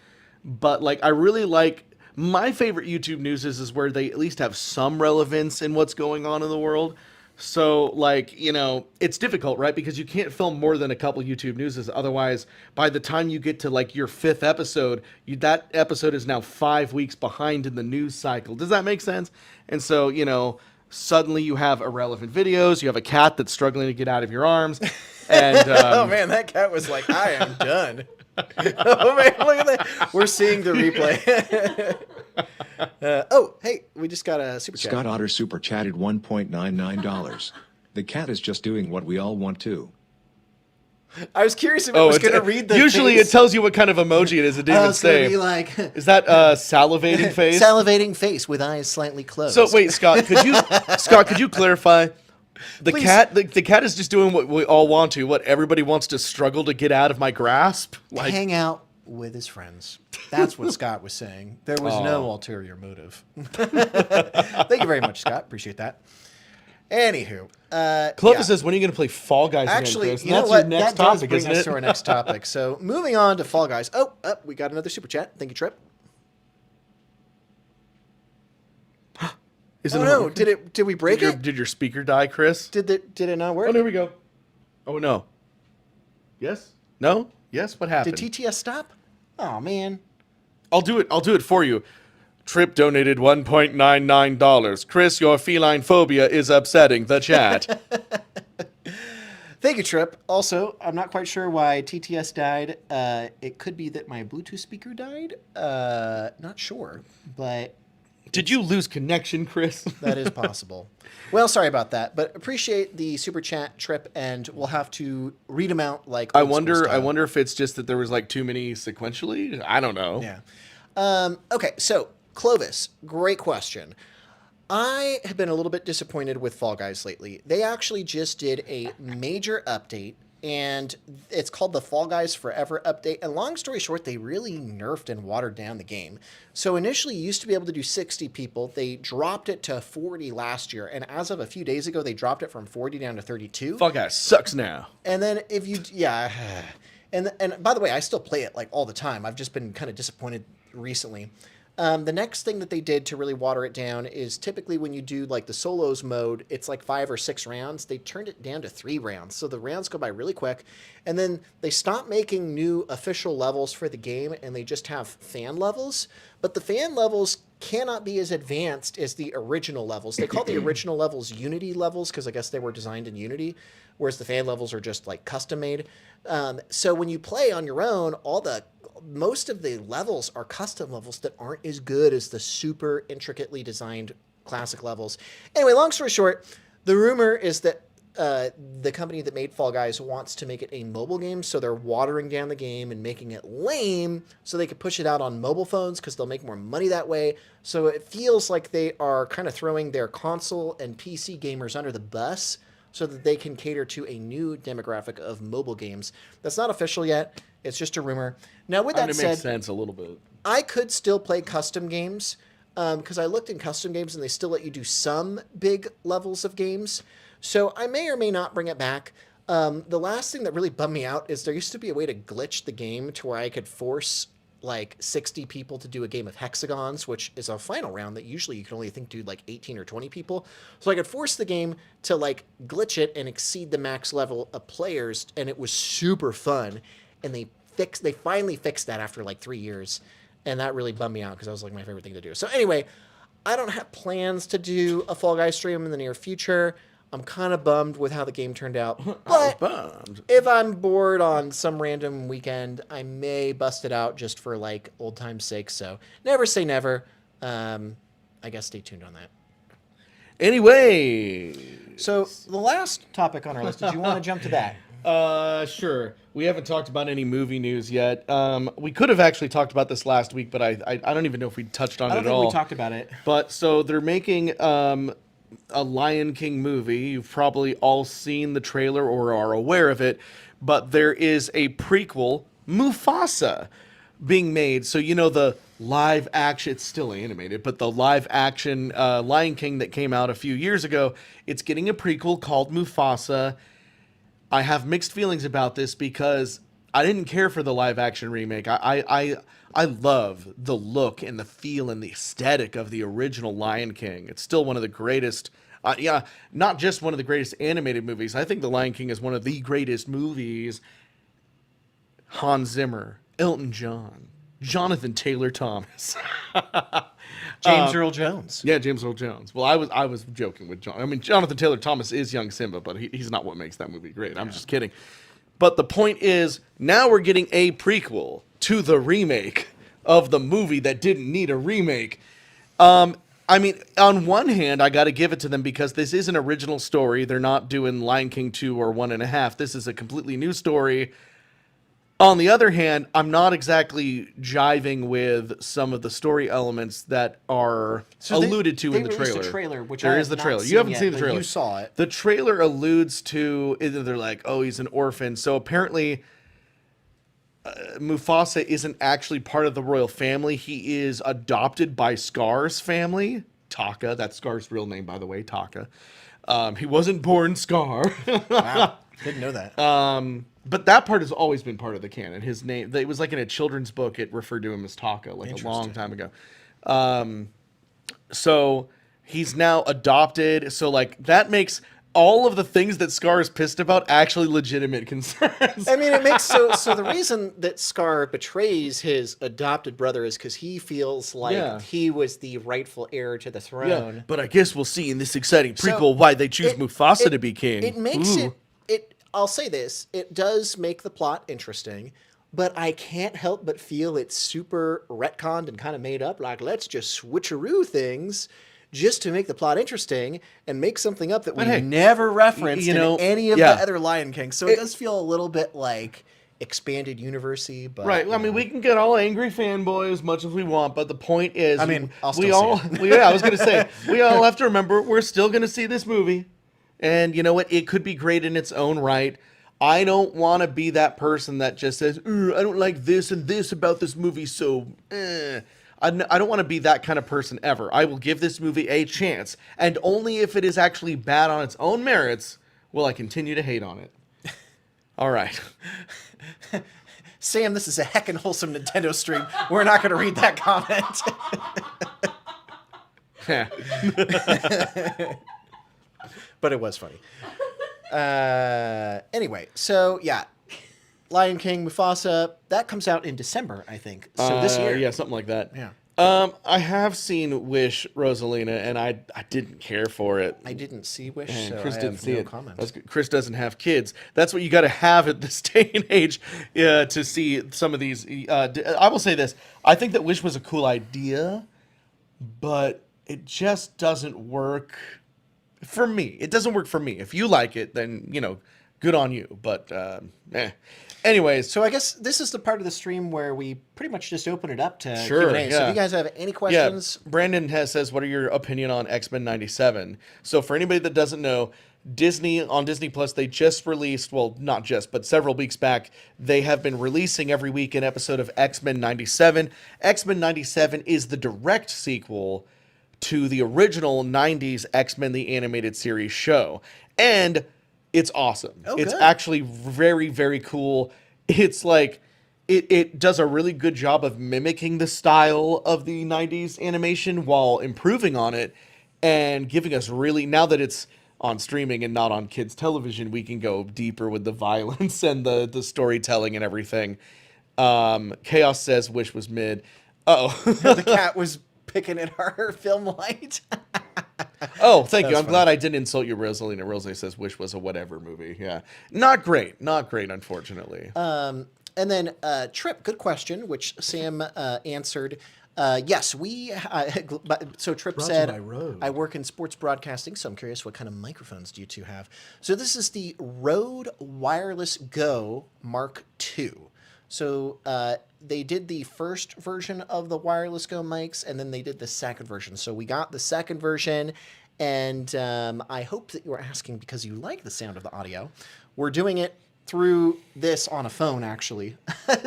But like, I really like, my favorite YouTube news is where they at least have some relevance in what's going on in the world. So, like, you know, it's difficult, right? Because you can't film more than a couple YouTube newses. Otherwise, by the time you get to, like, your 5th episode, that episode is now 5 weeks behind in the news cycle. Does that make sense? And so, you know, suddenly you have irrelevant videos. You have a cat that's struggling to get out of your arms. And, Oh, man, that cat was like, I am done. Oh, man, look at that. We're seeing the replay. Oh, hey, we just got a super chat. Scott Otter super chatted $1.99. The cat is just doing what we all want to. I was curious if it was going to read the usually face. it tells you what kind of emoji it is. It didn't I even was going say. to be like, Is that salivating face? salivating face with eyes slightly closed. So wait, Scott, could you clarify? The Please. the cat is just doing what we all want to, what everybody wants to struggle to get out of my grasp. Like, hang out with his friends. That's what Scott was saying. There was no ulterior motive. Thank you very much, Scott. Appreciate that. Anywho, Clovis yeah. says, when are you going to play Fall Guys Actually, again, Chris? you know That's what? your next That does topic, bring isn't us it? to our next topic. So moving on to Fall Guys. Oh, we got another super chat. Thank you, Trip. Is Oh it no! Did we break it? Did your speaker die, Chris? Did it not work? Oh, there we go. Oh, no. Yes? No? Yes? What happened? Did TTS stop? Oh man. I'll do it for you. Trip donated $1.99. Chris, your feline phobia is upsetting the chat. Thank you, Trip. Also, I'm not quite sure why TTS died. It could be that my Bluetooth speaker died. Not sure, but Did you lose connection, Chris? that is possible. Well, sorry about that, but appreciate the super chat, Trip, and we'll have to read them out like. I old school wonder style. if it's just that there was like too many sequentially. I don't know. Yeah. Okay, so Clovis, great question. I have been a little bit disappointed with Fall Guys lately. They actually just did a major update and it's called the Fall Guys Forever update. And long story short, they really nerfed and watered down the game. So initially, you used to be able to do 60 people. They dropped it to 40 last year, and as of a few days ago, they dropped it from 40 down to 32. Fall Guys sucks now. And then if you, yeah, and by the way, I still play it like all the time. I've just been kind of disappointed recently. The next thing that they did to really water it down is typically when you do like the solos mode, it's like 5 or 6 rounds. They turned it down to 3 rounds. So the rounds go by really quick. And then they stopped making new official levels for the game and they just have fan levels. But the fan levels cannot be as advanced as the original levels. They call the original levels Unity levels because I guess they were designed in Unity, whereas the fan levels are just like custom made. So when you play on your own, most of the levels are custom levels that aren't as good as the super intricately designed classic levels. Anyway, long story short, the rumor is that the company that made Fall Guys wants to make it a mobile game, so they're watering down the game and making it lame so they could push it out on mobile phones because they'll make more money that way. So it feels like they are kind of throwing their console and PC gamers under the bus so that they can cater to a new demographic of mobile games. That's not official yet. It's just a rumor. Now, with that It said, makes sense a little bit. I could still play custom games because I looked in custom games and they still let you do some big levels of games. So I may or may not bring it back. The last thing that really bummed me out is there used to be a way to glitch the game to where I could force like 60 people to do a game of hexagons, which is a final round that usually you can only do like 18 or 20 people. So I could force the game to like glitch it and exceed the max level of players, and it was super fun. And they finally fixed that after like 3 years, and that really bummed me out because that was like my favorite thing to do. So anyway, I don't have plans to do a Fall Guys stream in the near future. I'm kind of bummed with how the game turned out, but if I'm bored on some random weekend, I may bust it out just for like old time's sake. So never say never. I guess stay tuned on that. Anyway, So the last topic on our list, did you want to jump to that? Sure. We haven't talked about any movie news yet. We could have actually talked about this last week, but I don't even know if we touched on it at all. We talked about it. But so they're making a Lion King movie. You've probably all seen the trailer or are aware of it, but there is a prequel, Mufasa, being made. So you know the live action, it's still animated, but the live action Lion King that came out a few years ago, it's getting a prequel called Mufasa. I have mixed feelings about this because I didn't care for the live action remake. I love the look and the feel and the aesthetic of the original Lion King. It's still one of the greatest, not just one of the greatest animated movies. I think the Lion King is one of the greatest movies. Hans Zimmer, Elton John, Jonathan Taylor Thomas. James Earl Jones. Yeah, James Earl Jones. Well, I was joking with John. I mean, Jonathan Taylor Thomas is young Simba, but he's not what makes that movie great. I'm just kidding. But the point is, now we're getting a prequel to the remake of the movie that didn't need a remake. I mean, on one hand, I got to give it to them because this is an original story. They're not doing Lion King 2 or 1.5. This is a completely new story. On the other hand, I'm not exactly jiving with some of the story elements that are alluded to in the trailer. The trailer, which there I is the have trailer. not You haven't seen seen yet, the trailer. You saw it. The trailer alludes to either they're like, oh, he's an orphan. So apparently, Mufasa isn't actually part of the royal family. He is adopted by Scar's family, Taka. That's Scar's real name, by the way, Taka. He wasn't born Scar. Wow, didn't know that. But that part has always been part of the canon. His name, it was like in a children's book, it referred to him as Taka, like a long time ago. So he's now adopted. So like that makes all of the things that Scar is pissed about actually legitimate concerns. I mean, it makes so the reason that Scar betrays his adopted brother is because he feels like he was the rightful heir to the throne. Yeah, but I guess we'll see in this exciting prequel why they choose Mufasa to be king. It makes it. I'll say this: it does make the plot interesting, but I can't help but feel it's super retconned and kind of made up. Like, let's just switcheroo things just to make the plot interesting and make something up that we never referenced in any of the other Lion Kings. So it does feel a little bit like expanded universey, but right. I mean, we can get all angry fanboy as much as we want, but the point is, I mean, I'll still I was gonna say, we all have to remember we're still gonna see this movie, and you know what? It could be great in its own right. I don't want to be that person that just says, I don't like this and this about this movie, so I don't want to be that kind of person ever. I will give this movie a chance, and only if it is actually bad on its own merits will I continue to hate on it. All right. Sam, this is a heckin' wholesome Nintendo stream. We're not going to read that comment. But it was funny. Anyway, so yeah, Lion King, Mufasa, that comes out in December, I think. So this year. Yeah, something like that. Yeah. I have seen Wish, Rosalina, and I didn't care for it. I didn't see Wish, And so Chris I didn't have see no it. comment. That's good. Chris doesn't have kids. That's what you got to have at this day and age to see some of these. I will say this: I think that Wish was a cool idea, but it just doesn't work for me. It doesn't work for me. If you like it, then good on you. But anyways, So I guess this is the part of the stream where we pretty much just open it up to Sure, Q&A. So yeah. if you guys have any questions, Brandon says, what are your opinion on X-Men 97? So for anybody that doesn't know, on Disney Plus, they just released, well, not just, but several weeks back, they have been releasing every week an episode of X-Men 97. X-Men 97 is the direct sequel to the original 90s X-Men the Animated Series show. And it's awesome. Oh, it's good. actually very, very cool. It's like it does a really good job of mimicking the style of the 90s animation while improving on it and giving us really, now that it's on streaming and not on kids television, we can go deeper with the violence and the storytelling and everything. Chaos says Wish was mid. the cat was picking at our film light. Oh, thank you. That's I'm glad I didn't insult you, Rosalina. Rosalie says Wish was a whatever movie. Yeah. Not great, unfortunately. And then Trip, good question, which Sam answered. Yes, so Trip Brought said, to by Rode. I work in sports broadcasting, so I'm curious what kind of microphones do you two have? So this is the Rode Wireless Go Mark II. So they did the first version of the Wireless Go mics, and then they did the second version. So we got the second version, and I hope that you were asking because you like the sound of the audio. We're doing it through this on a phone, actually.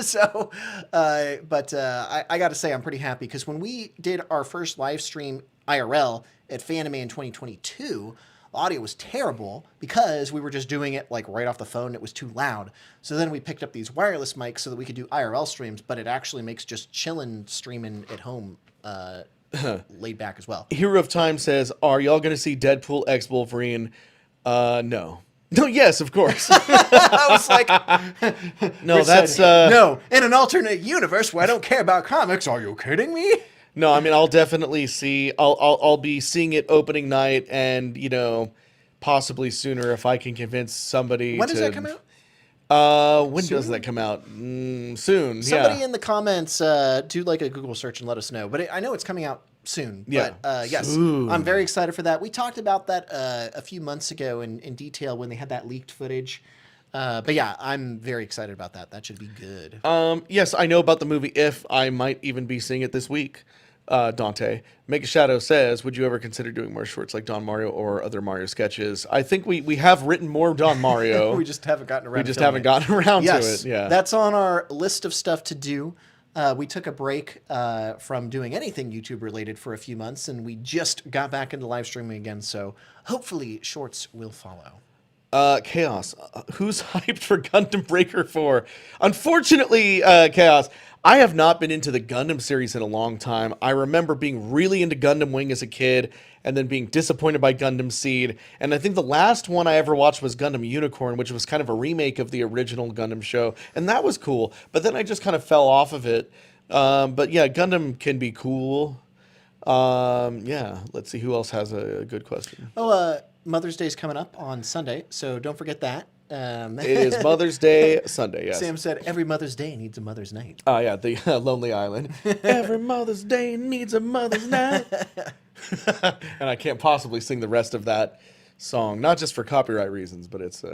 So, I got to say I'm pretty happy because when we did our first live stream IRL at Fanime in 2022, the audio was terrible because we were just doing it like right off the phone. It was too loud. So then we picked up these wireless mics so that we could do IRL streams, but it actually makes just chilling streaming at home laid back as well. Hero of Time says, are y'all going to see Deadpool x Wolverine? No. No, yes, of course. I was like, No, Rich that's said, no, in an alternate universe where I don't care about comics. Are you kidding me? no. I mean, I'll definitely see. I'll be seeing it opening night, and possibly sooner if I can convince somebody. When does that come out? When does that come out? Soon. Somebody Yeah. in the comments do like a Google search and let us know. But I know it's coming out soon. Yeah. But yes, Soon. I'm very excited for that. We talked about that a few months ago in detail when they had that leaked footage. But yeah, I'm very excited about that. That should be good. Yes, I know about the movie If. I might even be seeing it this week. Dante. Make a Shadow says, would you ever consider doing more shorts like Don Mario or other Mario sketches? I think we have written more Don Mario. We just haven't gotten around. We to just filming haven't gotten around Yes, to it. Yeah. that's on our list of stuff to do. We took a break from doing anything YouTube related for a few months, and we just got back into live streaming again. So hopefully, shorts will follow. Chaos. Who's hyped for Gundam Breaker 4? Unfortunately, Chaos, I have not been into the Gundam series in a long time. I remember being really into Gundam Wing as a kid and then being disappointed by Gundam Seed. And I think the last one I ever watched was Gundam Unicorn, which was kind of a remake of the original Gundam show. And that was cool. But then I just kind of fell off of it. But yeah, Gundam can be cool. Yeah, let's see who else has a good question. Oh, Mother's Day is coming up on Sunday, so don't forget that. It is Mother's Day Sunday, yes. Sam said every Mother's Day needs a Mother's Night. Oh, yeah, the Lonely Island. Every Mother's Day needs a Mother's Night. And I can't possibly sing the rest of that song, not just for copyright reasons, but it's.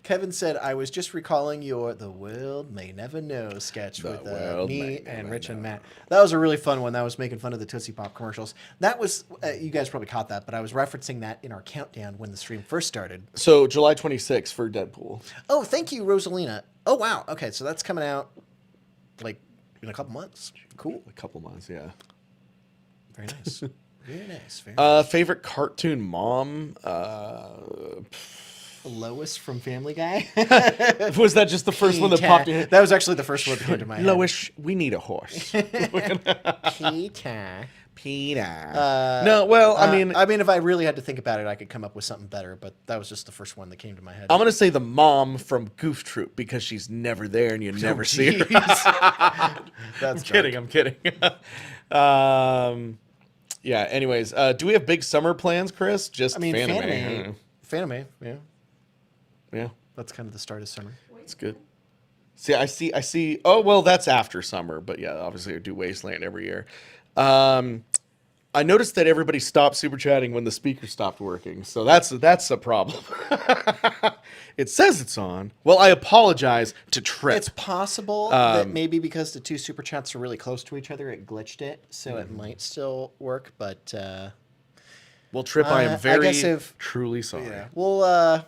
Kevin said, I was just recalling your The World May Never Know sketch The with World me May and Never Rich and Know. Matt. That was a really fun one. That was making fun of the Tootsie Pop commercials. That was, you guys probably caught that, but I was referencing that in our countdown when the stream first started. So July 26th for Deadpool. Oh, thank you, Rosalina. Oh, wow. Okay, so that's coming out like in a couple months. Cool. A couple months, yeah. Very nice. Very nice. Very nice. Favorite cartoon mom? Lois from Family Guy. Was that just the first one that popped in? That was actually the first one that came to my head. Lois, we need a horse. Peter. Peter. No, well, I mean, if I really had to think about it, I could come up with something better. But that was just the first one that came to my head. I'm gonna say the mom from Goof Troop because she's never there and you never see her. That's I'm kidding. Yeah. Anyways, do we have big summer plans, Chris? Just Fanime. Fanime, yeah. Yeah, That's kind of the start of summer. it's good. See, I see. Oh, well, that's after summer, but yeah, obviously I do Wasteland every year. I noticed that everybody stopped super chatting when the speaker stopped working, so that's a problem. It says it's on. Well, I apologize to Trip. It's possible that maybe because the two super chats are really close to each other, it glitched it, so it might still work. But Well, Trip, I am I very guess if- truly sorry. yeah, well,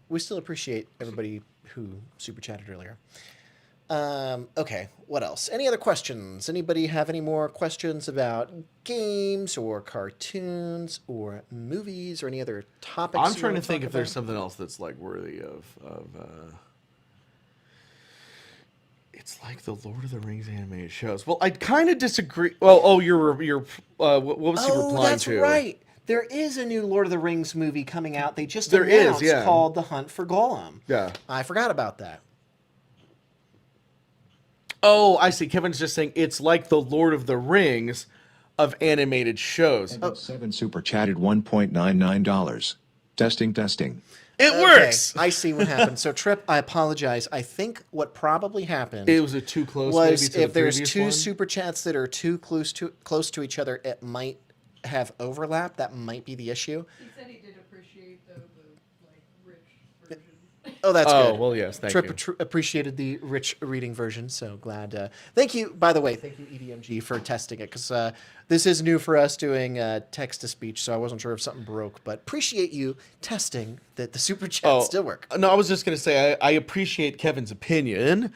we still appreciate everybody who super chatted earlier. Okay, what else? Any other questions? Anybody have any more questions about games or cartoons or movies or any other topics? I'm you trying to wanna think talk if there's about? something else that's like worthy of it's like the Lord of the Rings animated shows. Well, I kind of disagree. Well, what was he Oh, replying that's to? right. There is a new Lord of the Rings movie coming out. They just There is, announced yeah. called The Hunt for Gollum. Yeah. I forgot about that. Oh, I see. Kevin's just saying it's like the Lord of the Rings of animated shows. Evan 7 super chatted $1.99. Testing. It Okay, works. I see what happened. So, Trip, I apologize. I think what probably happened It was a too close. maybe was to if the there's previous two one. super chats that are too close to each other, it might have overlap. That might be the issue. He said he did appreciate the like rich version. Oh, that's Oh, good. well, yes, thank Trip you. appreciated the rich reading version, so glad. Thank you, by the way, thank you EDMG for testing it, because this is new for us doing text to speech, so I wasn't sure if something broke, but appreciate you testing that the super chats still work. No, I was just going to say I appreciate Kevin's opinion,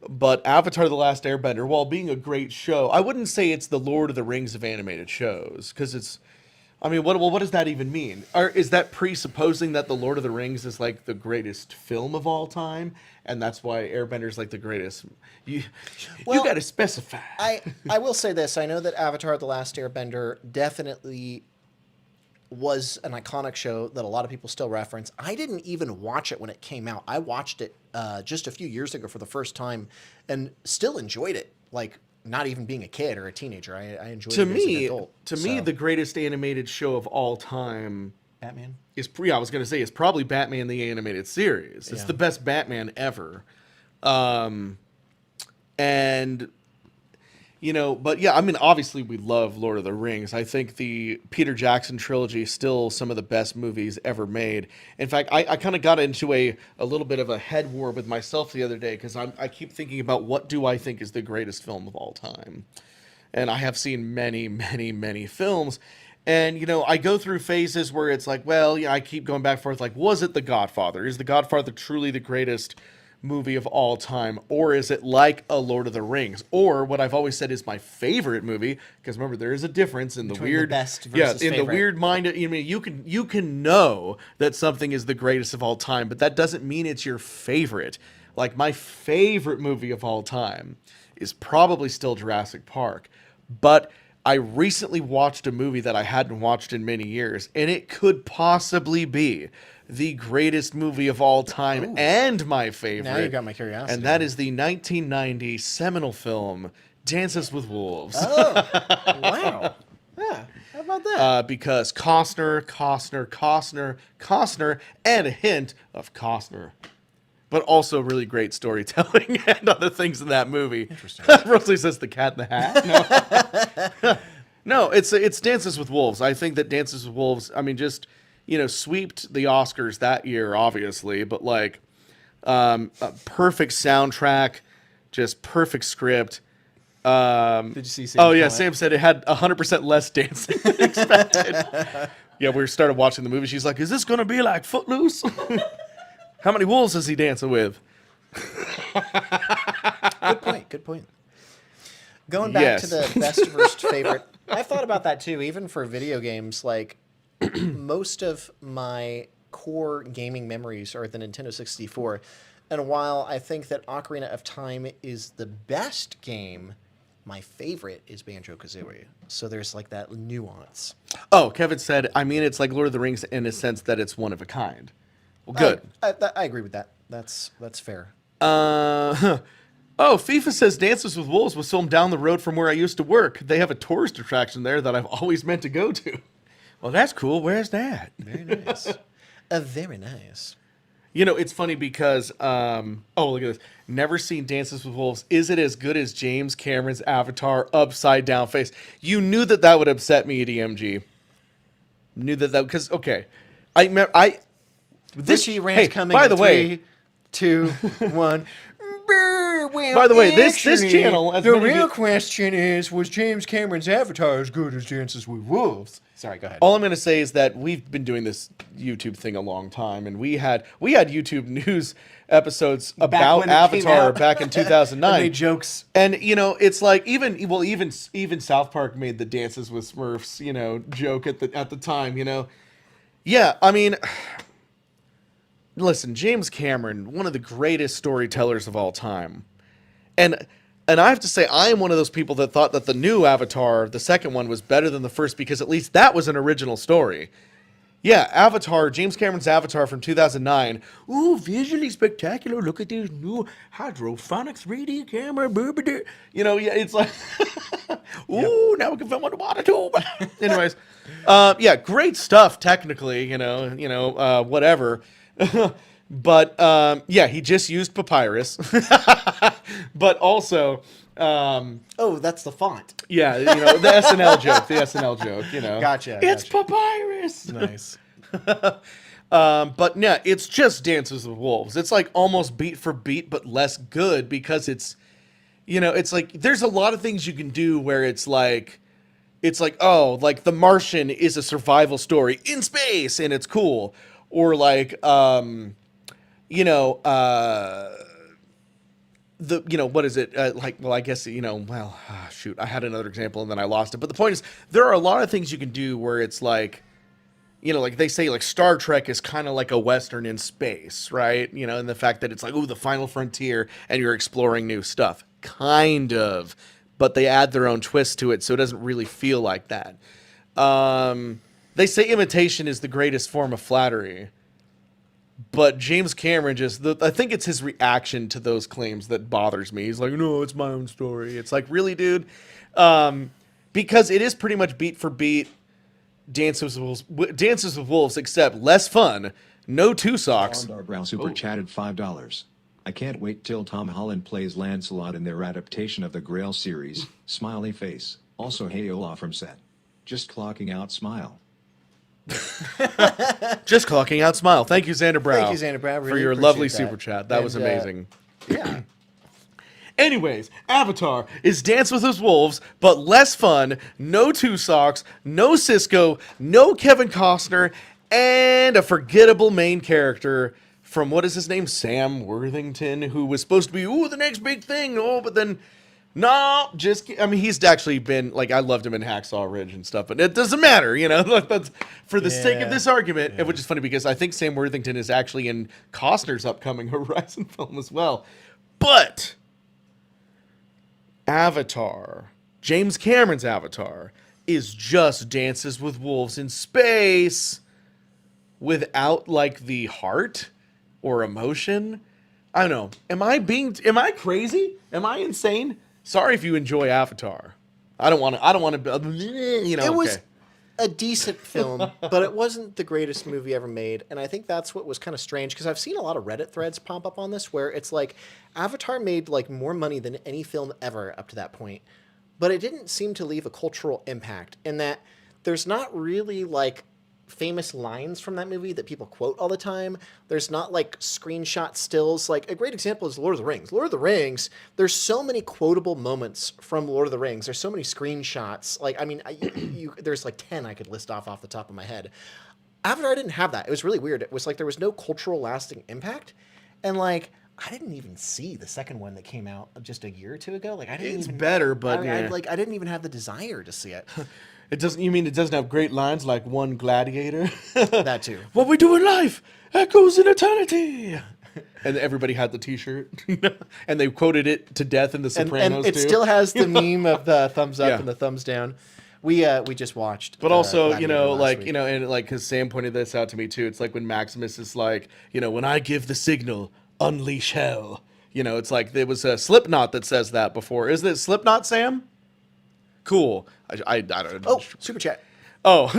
but Avatar: The Last Airbender, while being a great show, I wouldn't say it's the Lord of the Rings of animated shows, because it's. I mean, what does that even mean? Or is that presupposing that the Lord of the Rings is like the greatest film of all time, and that's why Airbender's like the greatest? You Well, got to specify. I will say this. I know that Avatar: The Last Airbender definitely was an iconic show that a lot of people still reference. I didn't even watch it when it came out. I watched it just a few years ago for the first time and still enjoyed it, like not even being a kid or a teenager. I enjoyed To it as an me, adult. the greatest animated show of all time Batman. is I was going to say it's probably Batman the Animated Series. It's Yeah. the best Batman ever. And but yeah, I mean, obviously we love Lord of the Rings. I think the Peter Jackson trilogy is still some of the best movies ever made. In fact, I kind of got into a little bit of a head war with myself the other day because I keep thinking about what do I think is the greatest film of all time. And I have seen many, many, many films. And, I go through phases where it's like, well, I keep going back and forth. Like, was it The Godfather? Is The Godfather truly the greatest movie of all time? Or is it like a Lord of the Rings? Or what I've always said is my favorite movie, because remember, there is a difference in the Between the weird, best versus in the favorite. weird mind. You can know that something is the greatest of all time, but that doesn't mean it's your favorite. Like, my favorite movie of all time is probably still Jurassic Park, but I recently watched a movie that I hadn't watched in many years, and it could possibly be the greatest movie of all time and my favorite. Now you got my curiosity. And that is the 1990 seminal film Dances with Wolves. Oh, wow. Yeah, how about that? Because Costner, and a hint of Costner. But also really great storytelling and other things in that movie. Interesting. Rosalie says The Cat in the Hat. No, no, it's Dances with Wolves. I think that Dances with Wolves, I mean, just sweeped the Oscars that year, obviously, but like a perfect soundtrack, just perfect script. Did you see? Sam's Oh yeah, comment? Sam said it had 100% less dancing than expected. Yeah, we started watching the movie. She's like, "Is this gonna be like Footloose? How many wolves is he dancing with?" Good point. Going back to Yes. the best versus favorite, I've thought about that too, even for video games. Like, most of my core gaming memories are the Nintendo 64. And while I think that Ocarina of Time is the best game, my favorite is Banjo-Kazooie. So there's like that nuance. Oh, Kevin said, "I mean, it's like Lord of the Rings in a sense that it's one of a kind." Well, good. I agree with that. That's fair. Oh, FIFA says Dances with Wolves was filmed down the road from where I used to work. They have a tourist attraction there that I've always meant to go to. Well, that's cool. Where's that? Very nice. Very nice. It's funny because, oh, look at this. Never seen Dances with Wolves. Is it as good as James Cameron's Avatar upside down face? You knew that would upset me, DMG. Knew that, because, okay. Richie Ranch coming by in the way, 3, 2, 1. By the way, this channel, as the many of real you- question is, was James Cameron's Avatar as good as Dances with Wolves? Sorry, go ahead. all I'm going to say is that we've been doing this YouTube thing a long time, and we had YouTube news episodes about when it came Avatar out. back in 2009. Made jokes. And it's like even South Park made the Dances with Smurfs joke at the time. Yeah, I mean, listen, James Cameron, one of the greatest storytellers of all time, and I have to say, I am one of those people that thought that the new Avatar, the second one, was better than the first because at least that was an original story. Yeah, Avatar, James Cameron's Avatar from 2009. Ooh, visually spectacular. Look at this new hydrophonic 3D camera. Yeah, it's like, ooh, now we can film underwater too. Anyways, yeah, great stuff technically, whatever. But yeah, he just used papyrus. But also, Oh, that's the font. yeah, the SNL joke, Gotcha, It's gotcha. papyrus. Nice. But yeah, it's just Dances with Wolves. It's like almost beat for beat, but less good because it's like there's a lot of things you can do where it's like, oh, like The Martian is a survival story in space and it's cool. Or like, what is it? I guess, shoot, I had another example and then I lost it. But the point is, there are a lot of things you can do where it's like, like they say, like Star Trek is kind of like a Western in space, right? And the fact that it's like, ooh, the final frontier and you're exploring new stuff. Kind of. But they add their own twist to it, so it doesn't really feel like that. They say imitation is the greatest form of flattery. But James Cameron I think it's his reaction to those claims that bothers me. He's like, no, it's my own story. It's like, really, dude? Because it is pretty much beat for beat Dances with Wolves, except less fun, no two socks. Brow super chatted $5. I can't wait till Tom Holland plays Lancelot in their adaptation of the Grail series. Smiley face. Also, hey Olaf from set. Just clocking out smile. Just clocking out smile. Thank you, Xander Brow. Thank you, Xander Brow. for Really your appreciate lovely that. super chat. That was And, amazing. Yeah. Anyways, Avatar is Dance with His Wolves, but less fun, no two socks, no Cisco, no Kevin Costner, and a forgettable main character from, what is his name? Sam Worthington, who was supposed to be, the next big thing. But then, no, he's actually been, like, I loved him in Hacksaw Ridge and stuff, but it doesn't matter, like, that's for the sake of this argument, which is funny because I think Sam Worthington is actually in Costner's upcoming Horizon film as well. But Avatar, James Cameron's Avatar, is just Dances with Wolves in space without, like, the heart or emotion. I don't know. Am I crazy? Am I insane? Sorry if you enjoy Avatar. I don't want to, It was a decent film, but it wasn't the greatest movie ever made. And I think that's what was kind of strange, because I've seen a lot of Reddit threads pop up on this where it's like Avatar made like more money than any film ever up to that point, but it didn't seem to leave a cultural impact in that there's not really like famous lines from that movie that people quote all the time. There's not like screenshot stills. Like a great example is Lord of the Rings. Lord of the Rings, there's so many quotable moments from Lord of the Rings. There's so many screenshots. Like, I mean, there's like 10 I could list off the top of my head. Avatar didn't have that. It was really weird. It was like there was no cultural lasting impact. And like, I didn't even see the second one that came out just a year or two ago. Like, I didn't It's even better, but I didn't even have the desire to see it. It doesn't. You mean it doesn't have great lines like "One Gladiator"? That too. What we do in life echoes in eternity. And everybody had the T-shirt, and they quoted it to death in The Sopranos and it too. still has the meme of the thumbs up Yeah. and the thumbs down. We just watched. But also, Gladiator last week. and like, because Sam pointed this out to me too. It's like when Maximus is like, when I give the signal, unleash hell. It's like there was a Slipknot that says that before. Is it Slipknot, Sam? Cool. I don't know. Oh, super chat. Oh,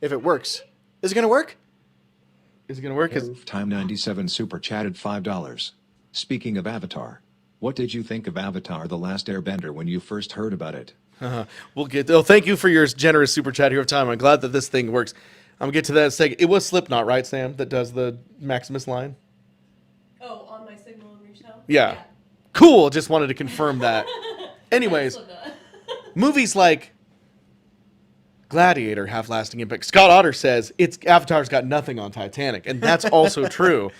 If it works, is it gonna work? is it gonna work? Time 97 super chatted $5. Speaking of Avatar, what did you think of Avatar: The Last Airbender when you first heard about it? We'll get. Oh, thank you for your generous super chat here of time. I'm glad that this thing works. I'm gonna get to that in a second. It was Slipknot, right, Sam, that does the Maximus line? Oh, on my signal and reach out? Yeah. Cool. Just wanted to confirm that. Anyways, movies like Gladiator have lasting impact. Scott Otter says Avatar's got nothing on Titanic, and that's also true.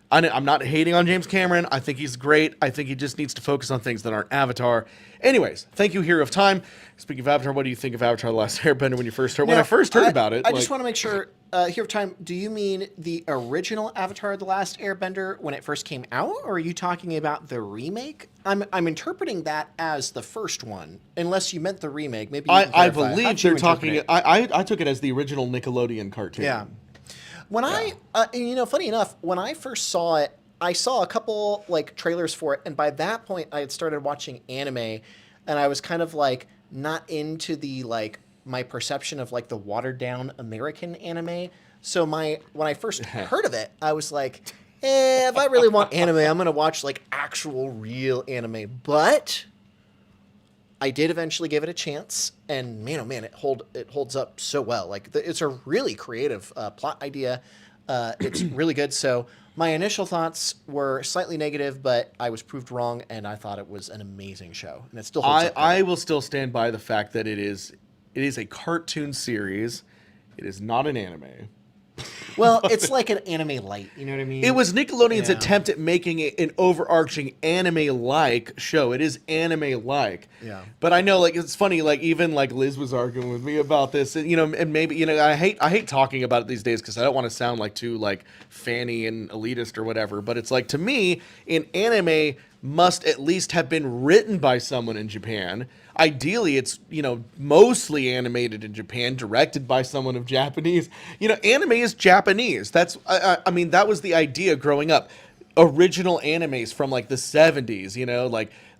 I'm not hating on James Cameron. I think he's great. I think he just needs to focus on things that aren't Avatar. Anyways, thank you, Hero of Time. Speaking of Avatar, what do you think of Avatar: The Last Airbender when you first heard? When I first heard about it, I just want to make sure. Hero of Time. Do you mean the original Avatar: The Last Airbender when it first came out, or are you talking about the remake? I'm interpreting that as the first one, unless you meant the remake. Maybe you can I clarify. believe How'd you they're interpret talking. it? I took it as the original Nickelodeon cartoon. Yeah. When funny enough, when I first saw it, I saw a couple like trailers for it, and by that point, I had started watching anime, and I was kind of like not into the like my perception of like the watered down American anime. So when I first heard of it, I was like, if I really want anime, I'm gonna watch like actual real anime. But I did eventually give it a chance, and man, oh man, it holds up so well. Like it's a really creative plot idea. It's really good. So my initial thoughts were slightly negative, but I was proved wrong, and I thought it was an amazing show, and it still holds up. I will still stand by the fact that it is a cartoon series. It is not an anime. Well, it's like an anime light. You know what I mean? It was Nickelodeon's Yeah. attempt at making it an overarching anime-like show. It is anime-like. Yeah. But I know, like, it's funny, like, even, like, Liz was arguing with me about this, and, and maybe, I hate talking about it these days because I don't want to sound, like, too, like, fanny and elitist or whatever, but it's like, to me, an anime must at least have been written by someone in Japan. Ideally, it's, mostly animated in Japan, directed by someone of Japanese. Anime is Japanese. That's, I mean, that was the idea growing up. Original animes from like the 70s,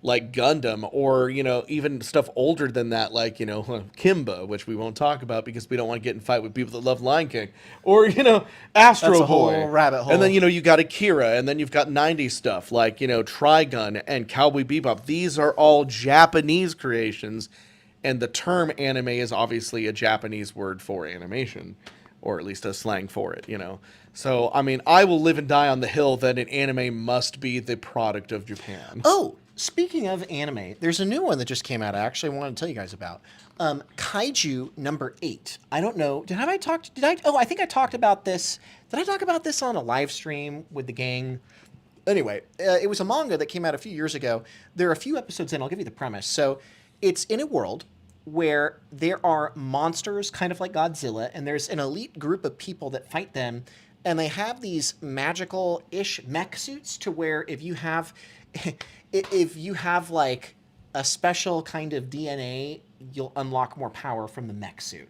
like Gundam, or, even stuff older than that, like, Kimba, which we won't talk about because we don't want to get in fight with people that love Lion King, or, Astro That's a Boy. whole rabbit hole. And then, you got Akira, and then you've got 90s stuff like, Trigun and Cowboy Bebop. These are all Japanese creations, and the term anime is obviously a Japanese word for animation, or at least a slang for it, So, I mean, I will live and die on the hill that an anime must be the product of Japan. Oh, speaking of anime, there's a new one that just came out. I actually wanted to tell you guys about Kaiju number 8. I don't know. I think I talked about this. Did I talk about this on a live stream with the gang? Anyway, it was a manga that came out a few years ago. There are a few episodes in. I'll give you the premise. So it's in a world where there are monsters kind of like Godzilla, and there's an elite group of people that fight them, and they have these magical-ish mech suits to where if you have like a special kind of DNA, you'll unlock more power from the mech suit.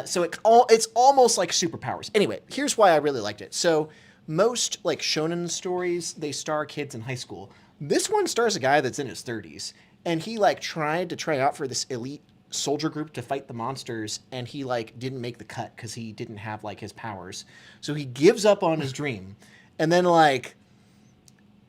So it's almost like superpowers. Anyway, here's why I really liked it. So most like shonen stories, they star kids in high school. This one stars a guy that's in his 30s, and he like tried to try out for this elite soldier group to fight the monsters, and he like didn't make the cut because he didn't have like his powers. So he gives up on his dream, and then like,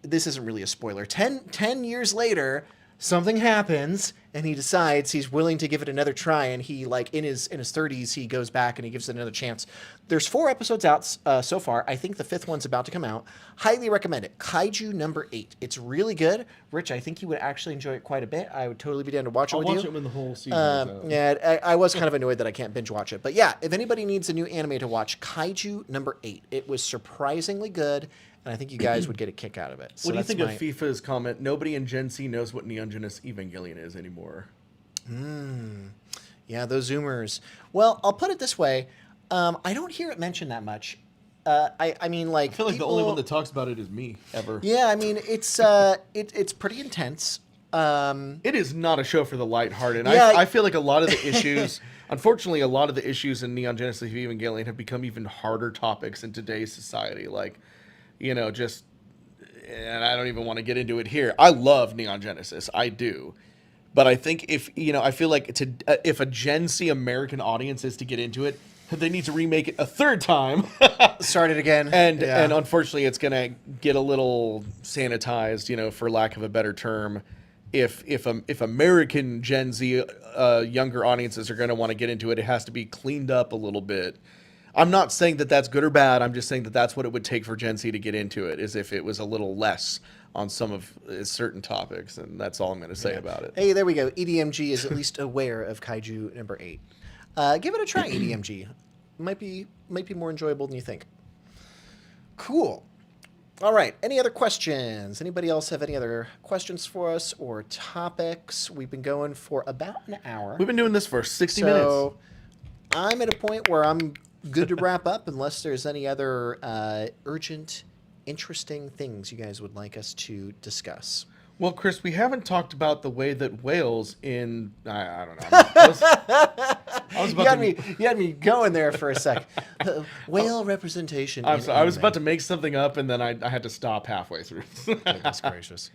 this isn't really a spoiler, 10 years later, something happens and he decides he's willing to give it another try, and he like in his 30s he goes back and he gives it another chance. There's 4 episodes out so far. I think the 5th one's about to come out. Highly recommend it. Kaiju number 8. It's really good. Rich, I think you would actually enjoy it quite a bit. I would totally be down to watch it with you. I'll watch it when the whole season is out. Yeah, I was kind of annoyed that I can't binge watch it. But yeah, if anybody needs a new anime to watch, Kaiju number 8. It was surprisingly good, and I think you guys would get a kick out of it. So What do you think that's of FIFA's comment? Nobody in Gen Z knows what Neon Genesis Evangelion is anymore. Yeah, those Zoomers. Well, I'll put it this way. I don't hear it mentioned that much. I mean, like, I feel like the only one that talks about it is me, ever. Yeah, I mean, it's it's pretty intense. It is not a show for the lighthearted. Yeah, I feel like a lot of the issues, unfortunately, a lot of the issues in Neon Genesis Evangelion have become even harder topics in today's society. Like, you know, just, and I don't even want to get into it here. I love Neon Genesis. I do. But I think if, you know, I feel like if a Gen Z American audience is to get into it, they need to remake it a 3rd time. Start it again. And unfortunately, it's going to get a little sanitized, you know, for lack of a better term. If American Gen Z younger audiences are going to want to get into it, it has to be cleaned up a little bit. I'm not saying that that's good or bad. I'm just saying that that's what it would take for Gen Z to get into it, is if it was a little less on some of certain topics, and that's all I'm going to say about it. Hey, there we go. EDMG is at least aware of Kaiju number 8. Give it a try, EDMG. Might be more enjoyable than you think. Cool. All right. Any other questions? Anybody else have any other questions for us or topics? We've been going for about an hour. We've been doing this for 60 minutes. So I'm at a point where I'm good to wrap up, unless there's any other urgent, interesting things you guys would like us to discuss. Well, Chris, we haven't talked about the way that whales in... I don't know. I was about You had me going there for a sec. Whale representation. I was about to. to make something up, and then I had to stop halfway through. Goodness gracious.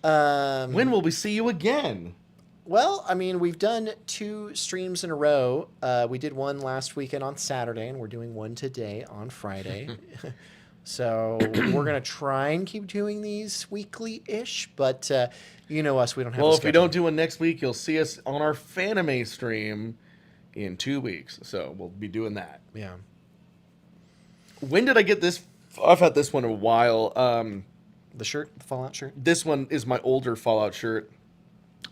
When will we see you again? Well, I mean, we've done 2 streams in a row. We did one last weekend on Saturday, and we're doing one today on Friday. So we're going to try and keep doing these weekly-ish, but you know us, we don't have Well, a if we schedule. don't do one next week, you'll see us on our Fanime stream in 2 weeks. So we'll be doing that. Yeah. When did I get this? I've had this one a while. The shirt, the Fallout shirt? This one is my older Fallout shirt.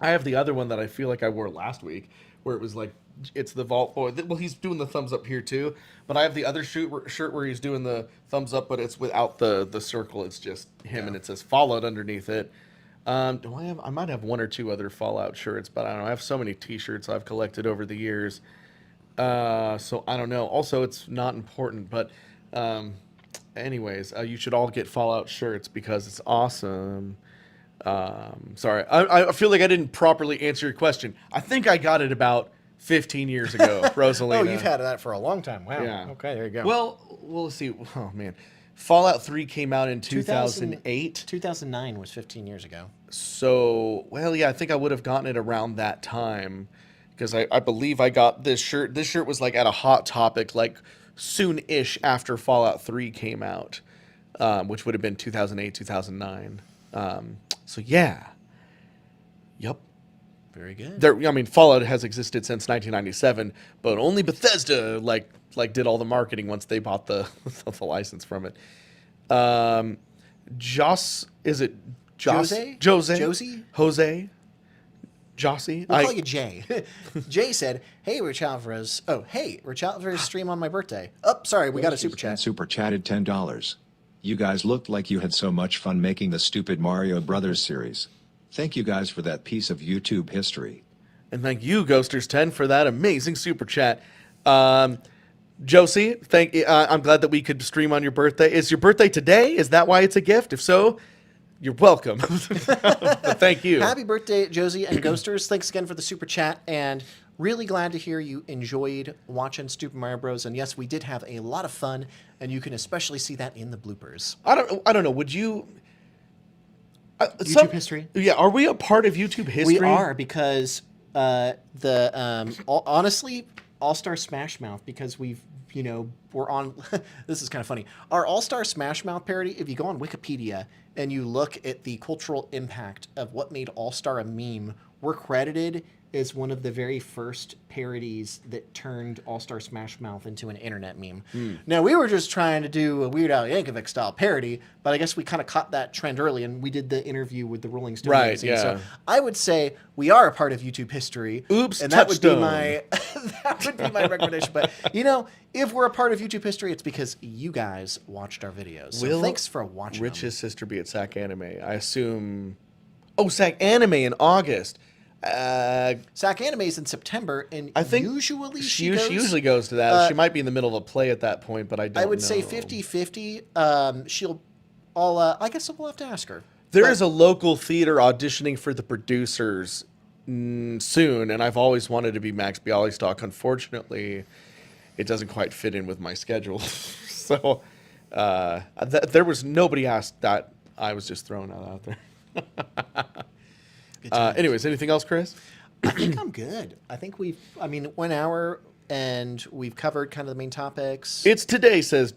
I have the other one that I feel like I wore last week, where it was like, it's the Vault Boy. Well, he's doing the thumbs up here too, but I have the other shirt where he's doing the thumbs up, but it's without the circle. It's just him, and it says Fallout underneath it. Do I have? I might have 1 or 2 other Fallout shirts, but I don't know. I have so many T-shirts I've collected over the years, so I don't know. Also, it's not important, but anyways, you should all get Fallout shirts because it's awesome. Sorry, I feel like I didn't properly answer your question. I think I got it about 15 years ago, Rosalina. Oh, you've had that for a long time. Wow. Yeah. Okay, there you go. Well, we'll see. Oh, man. Fallout 3 came out in 2008. 2009 was 15 years ago. So, well, yeah, I think I would have gotten it around that time because I believe I got this shirt. This shirt was like at a Hot Topic, like soon-ish after Fallout 3 came out, which would have been 2008, 2009. So, yeah. Yep. Very good. I mean, Fallout has existed since 1997, but only Bethesda like did all the marketing once they bought the license from it. Is it Jose? Josie? Jose? Jossie? We'll call you Jay. Jay said, "Hey, Rich Alvarez. Oh, hey, Rich Alvarez stream on my birthday. Oh, sorry, we got a super chat. Super chatted $10. You guys looked like you had so much fun making the stupid Mario Brothers series. Thank you guys for that piece of YouTube history. And thank you, Ghosters10, for that amazing super chat. Josie, I'm glad that we could stream on your birthday. Is your birthday today? Is that why it's a gift? If so, you're welcome. But thank you. Happy birthday, Josie and Ghosters. Thanks again for the super chat, and really glad to hear you enjoyed watching Super Mario Bros. And yes, we did have a lot of fun, and you can especially see that in the bloopers. I don't know. Would you... YouTube history? Yeah, are we a part of YouTube history? We are, because honestly, All-Star Smash Mouth, because we've we're on. This is kind of funny. Our All-Star Smash Mouth parody, if you go on Wikipedia and you look at the cultural impact of what made All-Star a meme, we're credited as one of the very first parodies that turned All-Star Smash Mouth into an internet meme. Now, we were just trying to do a Weird Al Yankovic style parody, but I guess we kind of caught that trend early, and we did the interview with the Rolling Stone magazine. Yeah. So I would say we are a part of YouTube history. Oops, and that would be touchstone. my that would be my recommendation. But if we're a part of YouTube history, it's because you guys watched our videos. So thanks for watching. Rich's sister be at SAC Anime? I assume. Oh, SAC Anime in August. SAC Anime's in September, and I think usually she goes, usually goes to that. She might be in the middle of a play at that point, but I don't. I would know. say 50-50. I guess we'll have to ask her. There is a local theater auditioning for the producers soon, and I've always wanted to be Max Bialystock. Unfortunately, it doesn't quite fit in with my schedule. So there was nobody asked that. I was just throwing that out there. Anyways, anything else, Chris? I think I'm good. I think 1 hour, and we've covered kind of the main topics. It's today, says.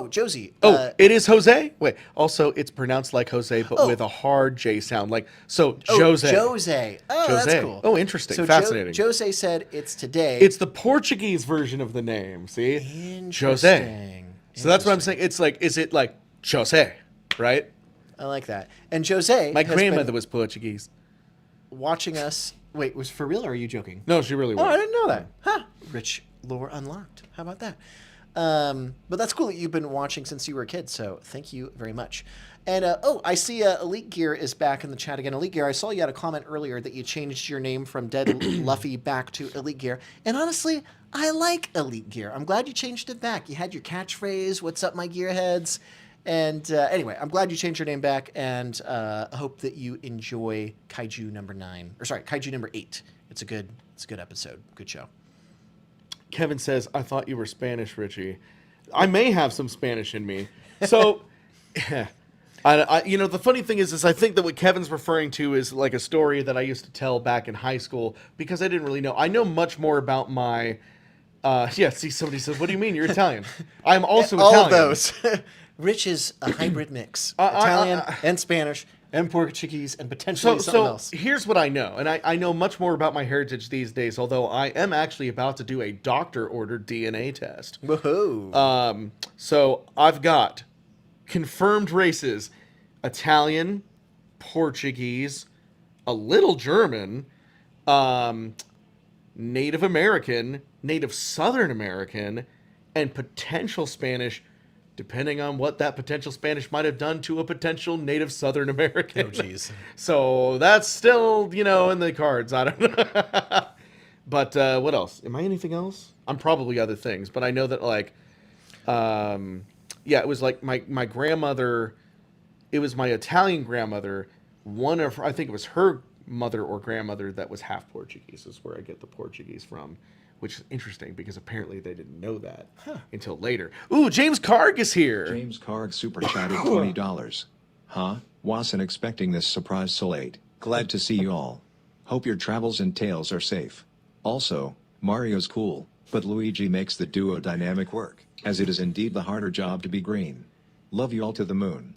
Josie. It is Jose. Wait. Also, it's pronounced like Jose, but with a hard J sound. Jose. Jose. Oh, Jose. that's cool. Oh, interesting. So Fascinating. Jose said it's today. It's the Portuguese version of the name. See, Jose. So that's what I'm saying. It's like, is it like Jose, right? I like that. And Jose, My has grandmother been was Portuguese. watching us. Wait, was for real, or are you joking? No, she really was. Oh, I didn't know that. Huh. Rich lore unlocked. How about that? But that's cool that you've been watching since you were a kid, so thank you very much. And, I see Elite Gear is back in the chat again. Elite Gear, I saw you had a comment earlier that you changed your name from Dead Luffy back to Elite Gear. And honestly, I like Elite Gear. I'm glad you changed it back. You had your catchphrase, "What's up, my gearheads?" And anyway, I'm glad you changed your name back, and I hope that you enjoy Kaiju number 9. Or sorry, Kaiju number 8. It's a good episode. Good show. Kevin says, I thought you were Spanish, Richie. I may have some Spanish in me. So, the funny thing is I think that what Kevin's referring to is like a story that I used to tell back in high school because I didn't really know. I know much more about my, see, somebody says, what do you mean? You're Italian. I'm also Italian. All of those. Rich is a hybrid mix. Italian and Spanish and Portuguese and potentially something else. So here's what I know. And I know much more about my heritage these days, although I am actually about to do a doctor-ordered DNA test. Woohoo. So I've got confirmed races: Italian, Portuguese, a little German, Native American, Native Southern American, and potential Spanish, depending on what that potential Spanish might have done to a potential Native Southern American. Oh, jeez. So that's still, in the cards. I don't know. But what else? Am I anything else? I'm probably other things, but I know that, it was like my grandmother, it was my Italian grandmother, I think it was her mother or grandmother that was half Portuguese, is where I get the Portuguese from. Which is interesting because apparently they didn't know that until later. Ooh, James Karg is here. James Karg super chatted $20. Huh? Wasn't expecting this surprise so late. Glad to see you all. Hope your travels and tales are safe. Also, Mario's cool, but Luigi makes the duo dynamic work, as it is indeed the harder job to be green. Love you all to the moon.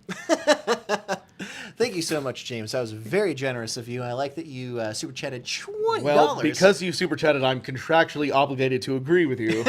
Thank you so much, James. That was very generous of you. I like that you super chatted $20. Well, because you super chatted, I'm contractually obligated to agree with you.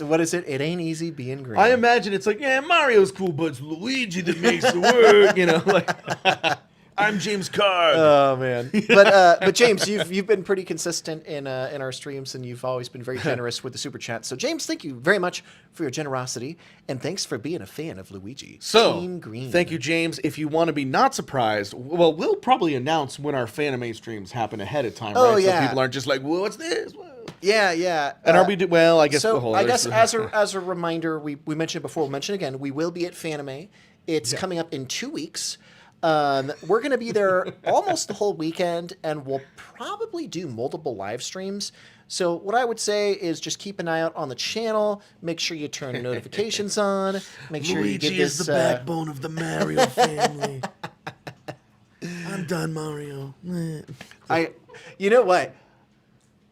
What is it? It ain't easy being green. I imagine it's like, Mario's cool, but it's Luigi that makes the work, I'm James Karg. Oh man, but James, you've been pretty consistent in our streams, and you've always been very generous with the super chat. So James, thank you very much for your generosity, and thanks for being a fan of Luigi. So, Team Green. Thank you, James. If you want to be not surprised, well, we'll probably announce when our Fanime streams happen ahead of time, right? Yeah. So people aren't just like, "Whoa, what's this?" Whoa. Yeah. And are we? Well, I guess. So I guess as a reminder, we mentioned before. We'll mention again. We will be at Fanime. It's coming up in 2 weeks. We're going to be there almost the whole weekend, and we'll probably do multiple live streams. So what I would say is just keep an eye out on the channel. Make sure you turn notifications on. Make sure you give this... is the backbone of the Mario family. I'm done, Mario. You know what?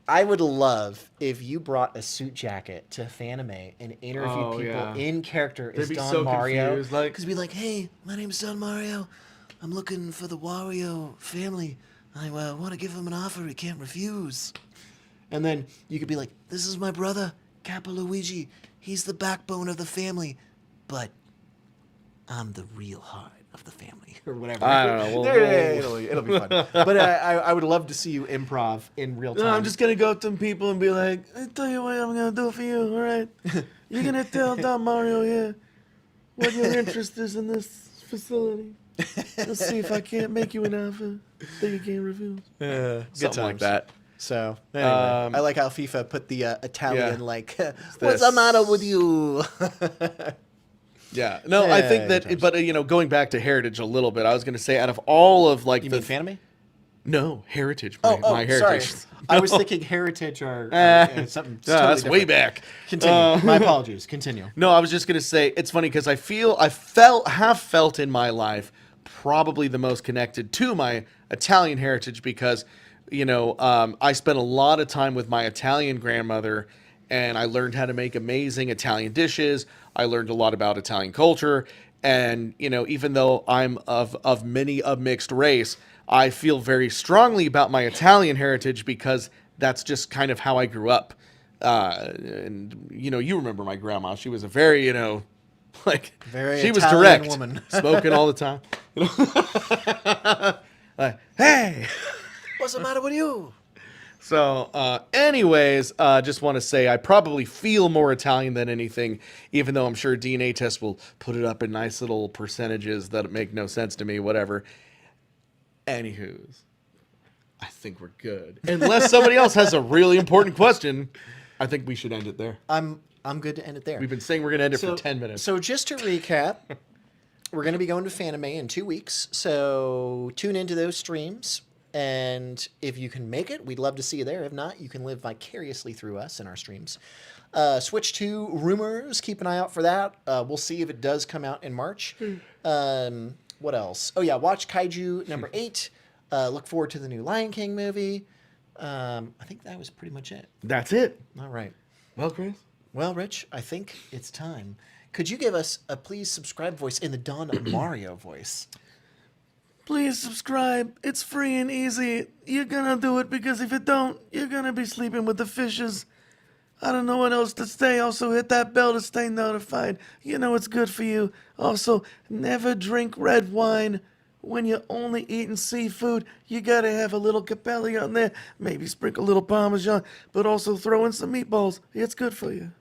I would love if you brought a suit jacket to Fanime and interviewed Oh, people yeah. in character as They'd be Don so Mario. confused, like- Because be like, hey, my name's Don Mario. I'm looking for the Wario family. I want to give him an offer he can't refuse. And then you could be like, this is my brother, Kappa Luigi. He's the backbone of the family. But I'm the real heart of the family. Or whatever. I don't know. It'll be fun. But I would love to see you improv in real time. No, I'm just gonna go up to people and be like, I tell you what I'm gonna do for you, all right? You're gonna tell Don Mario here what your interest is in this facility. Let's see if I can't make you an offer that you can't refuse. Good Something like that. So, anyway, I like how FIFA put the Italian, yeah. like, what's the matter with you? Yeah. No, I think Yeah, that, but, going back to Heritage a little bit, I was going to say out of all of, like, You the... mean Fanime? No, Heritage. Oh, My sorry. Heritage. I was thinking Heritage or something totally that's way different. back. Continue. My apologies. Continue. No, I was just gonna say it's funny because have felt in my life probably the most connected to my Italian heritage because, I spent a lot of time with my Italian grandmother, and I learned how to make amazing Italian dishes. I learned a lot about Italian culture, and even though I'm of many a mixed race, I feel very strongly about my Italian heritage because that's just kind of how I grew up. And you remember my grandma. She was a very, Very she was Italian direct, woman. smoking all the time. Like, hey. What's the matter with you? So, anyways, just want to say I probably feel more Italian than anything, even though I'm sure DNA tests will put it up in nice little percentages that make no sense to me, whatever. Anywho's, I think we're good. Unless somebody else has a really important question, I think we should end it there. I'm good to end it there. We've been saying we're going to end it for 10 minutes. So just to recap, we're going to be going to Fanime in 2 weeks. So tune into those streams. And if you can make it, we'd love to see you there. If not, you can live vicariously through us in our streams. Switch 2 rumors. Keep an eye out for that. We'll see if it does come out in March. What else? Oh, yeah. Watch Kaiju number 8. Look forward to the new Lion King movie. I think that was pretty much it. That's it. All right. Well, Chris? Well, Rich, I think it's time. Could you give us a please subscribe voice in the Don Mario voice? Please subscribe. It's free and easy. You're gonna do it because if you don't, you're gonna be sleeping with the fishes. I don't know what else to say. Also, hit that bell to stay notified. It's good for you. Also, never drink red wine. When you're only eating seafood, you gotta have a little capelli on there. Maybe sprinkle a little Parmesan, but also throw in some meatballs. It's good for you.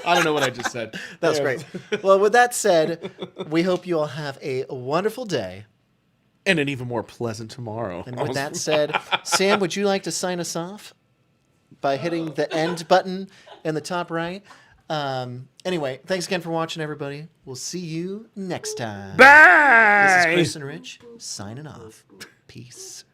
I don't know what I just said. That's great. Well, with that said, we hope you all have a wonderful day. And an even more pleasant tomorrow. And with that said, Sam, would you like to sign us off by hitting the end button in the top right? Anyway, thanks again for watching, everybody. We'll see you next time. Bye! This is Chris and Rich signing off. Peace.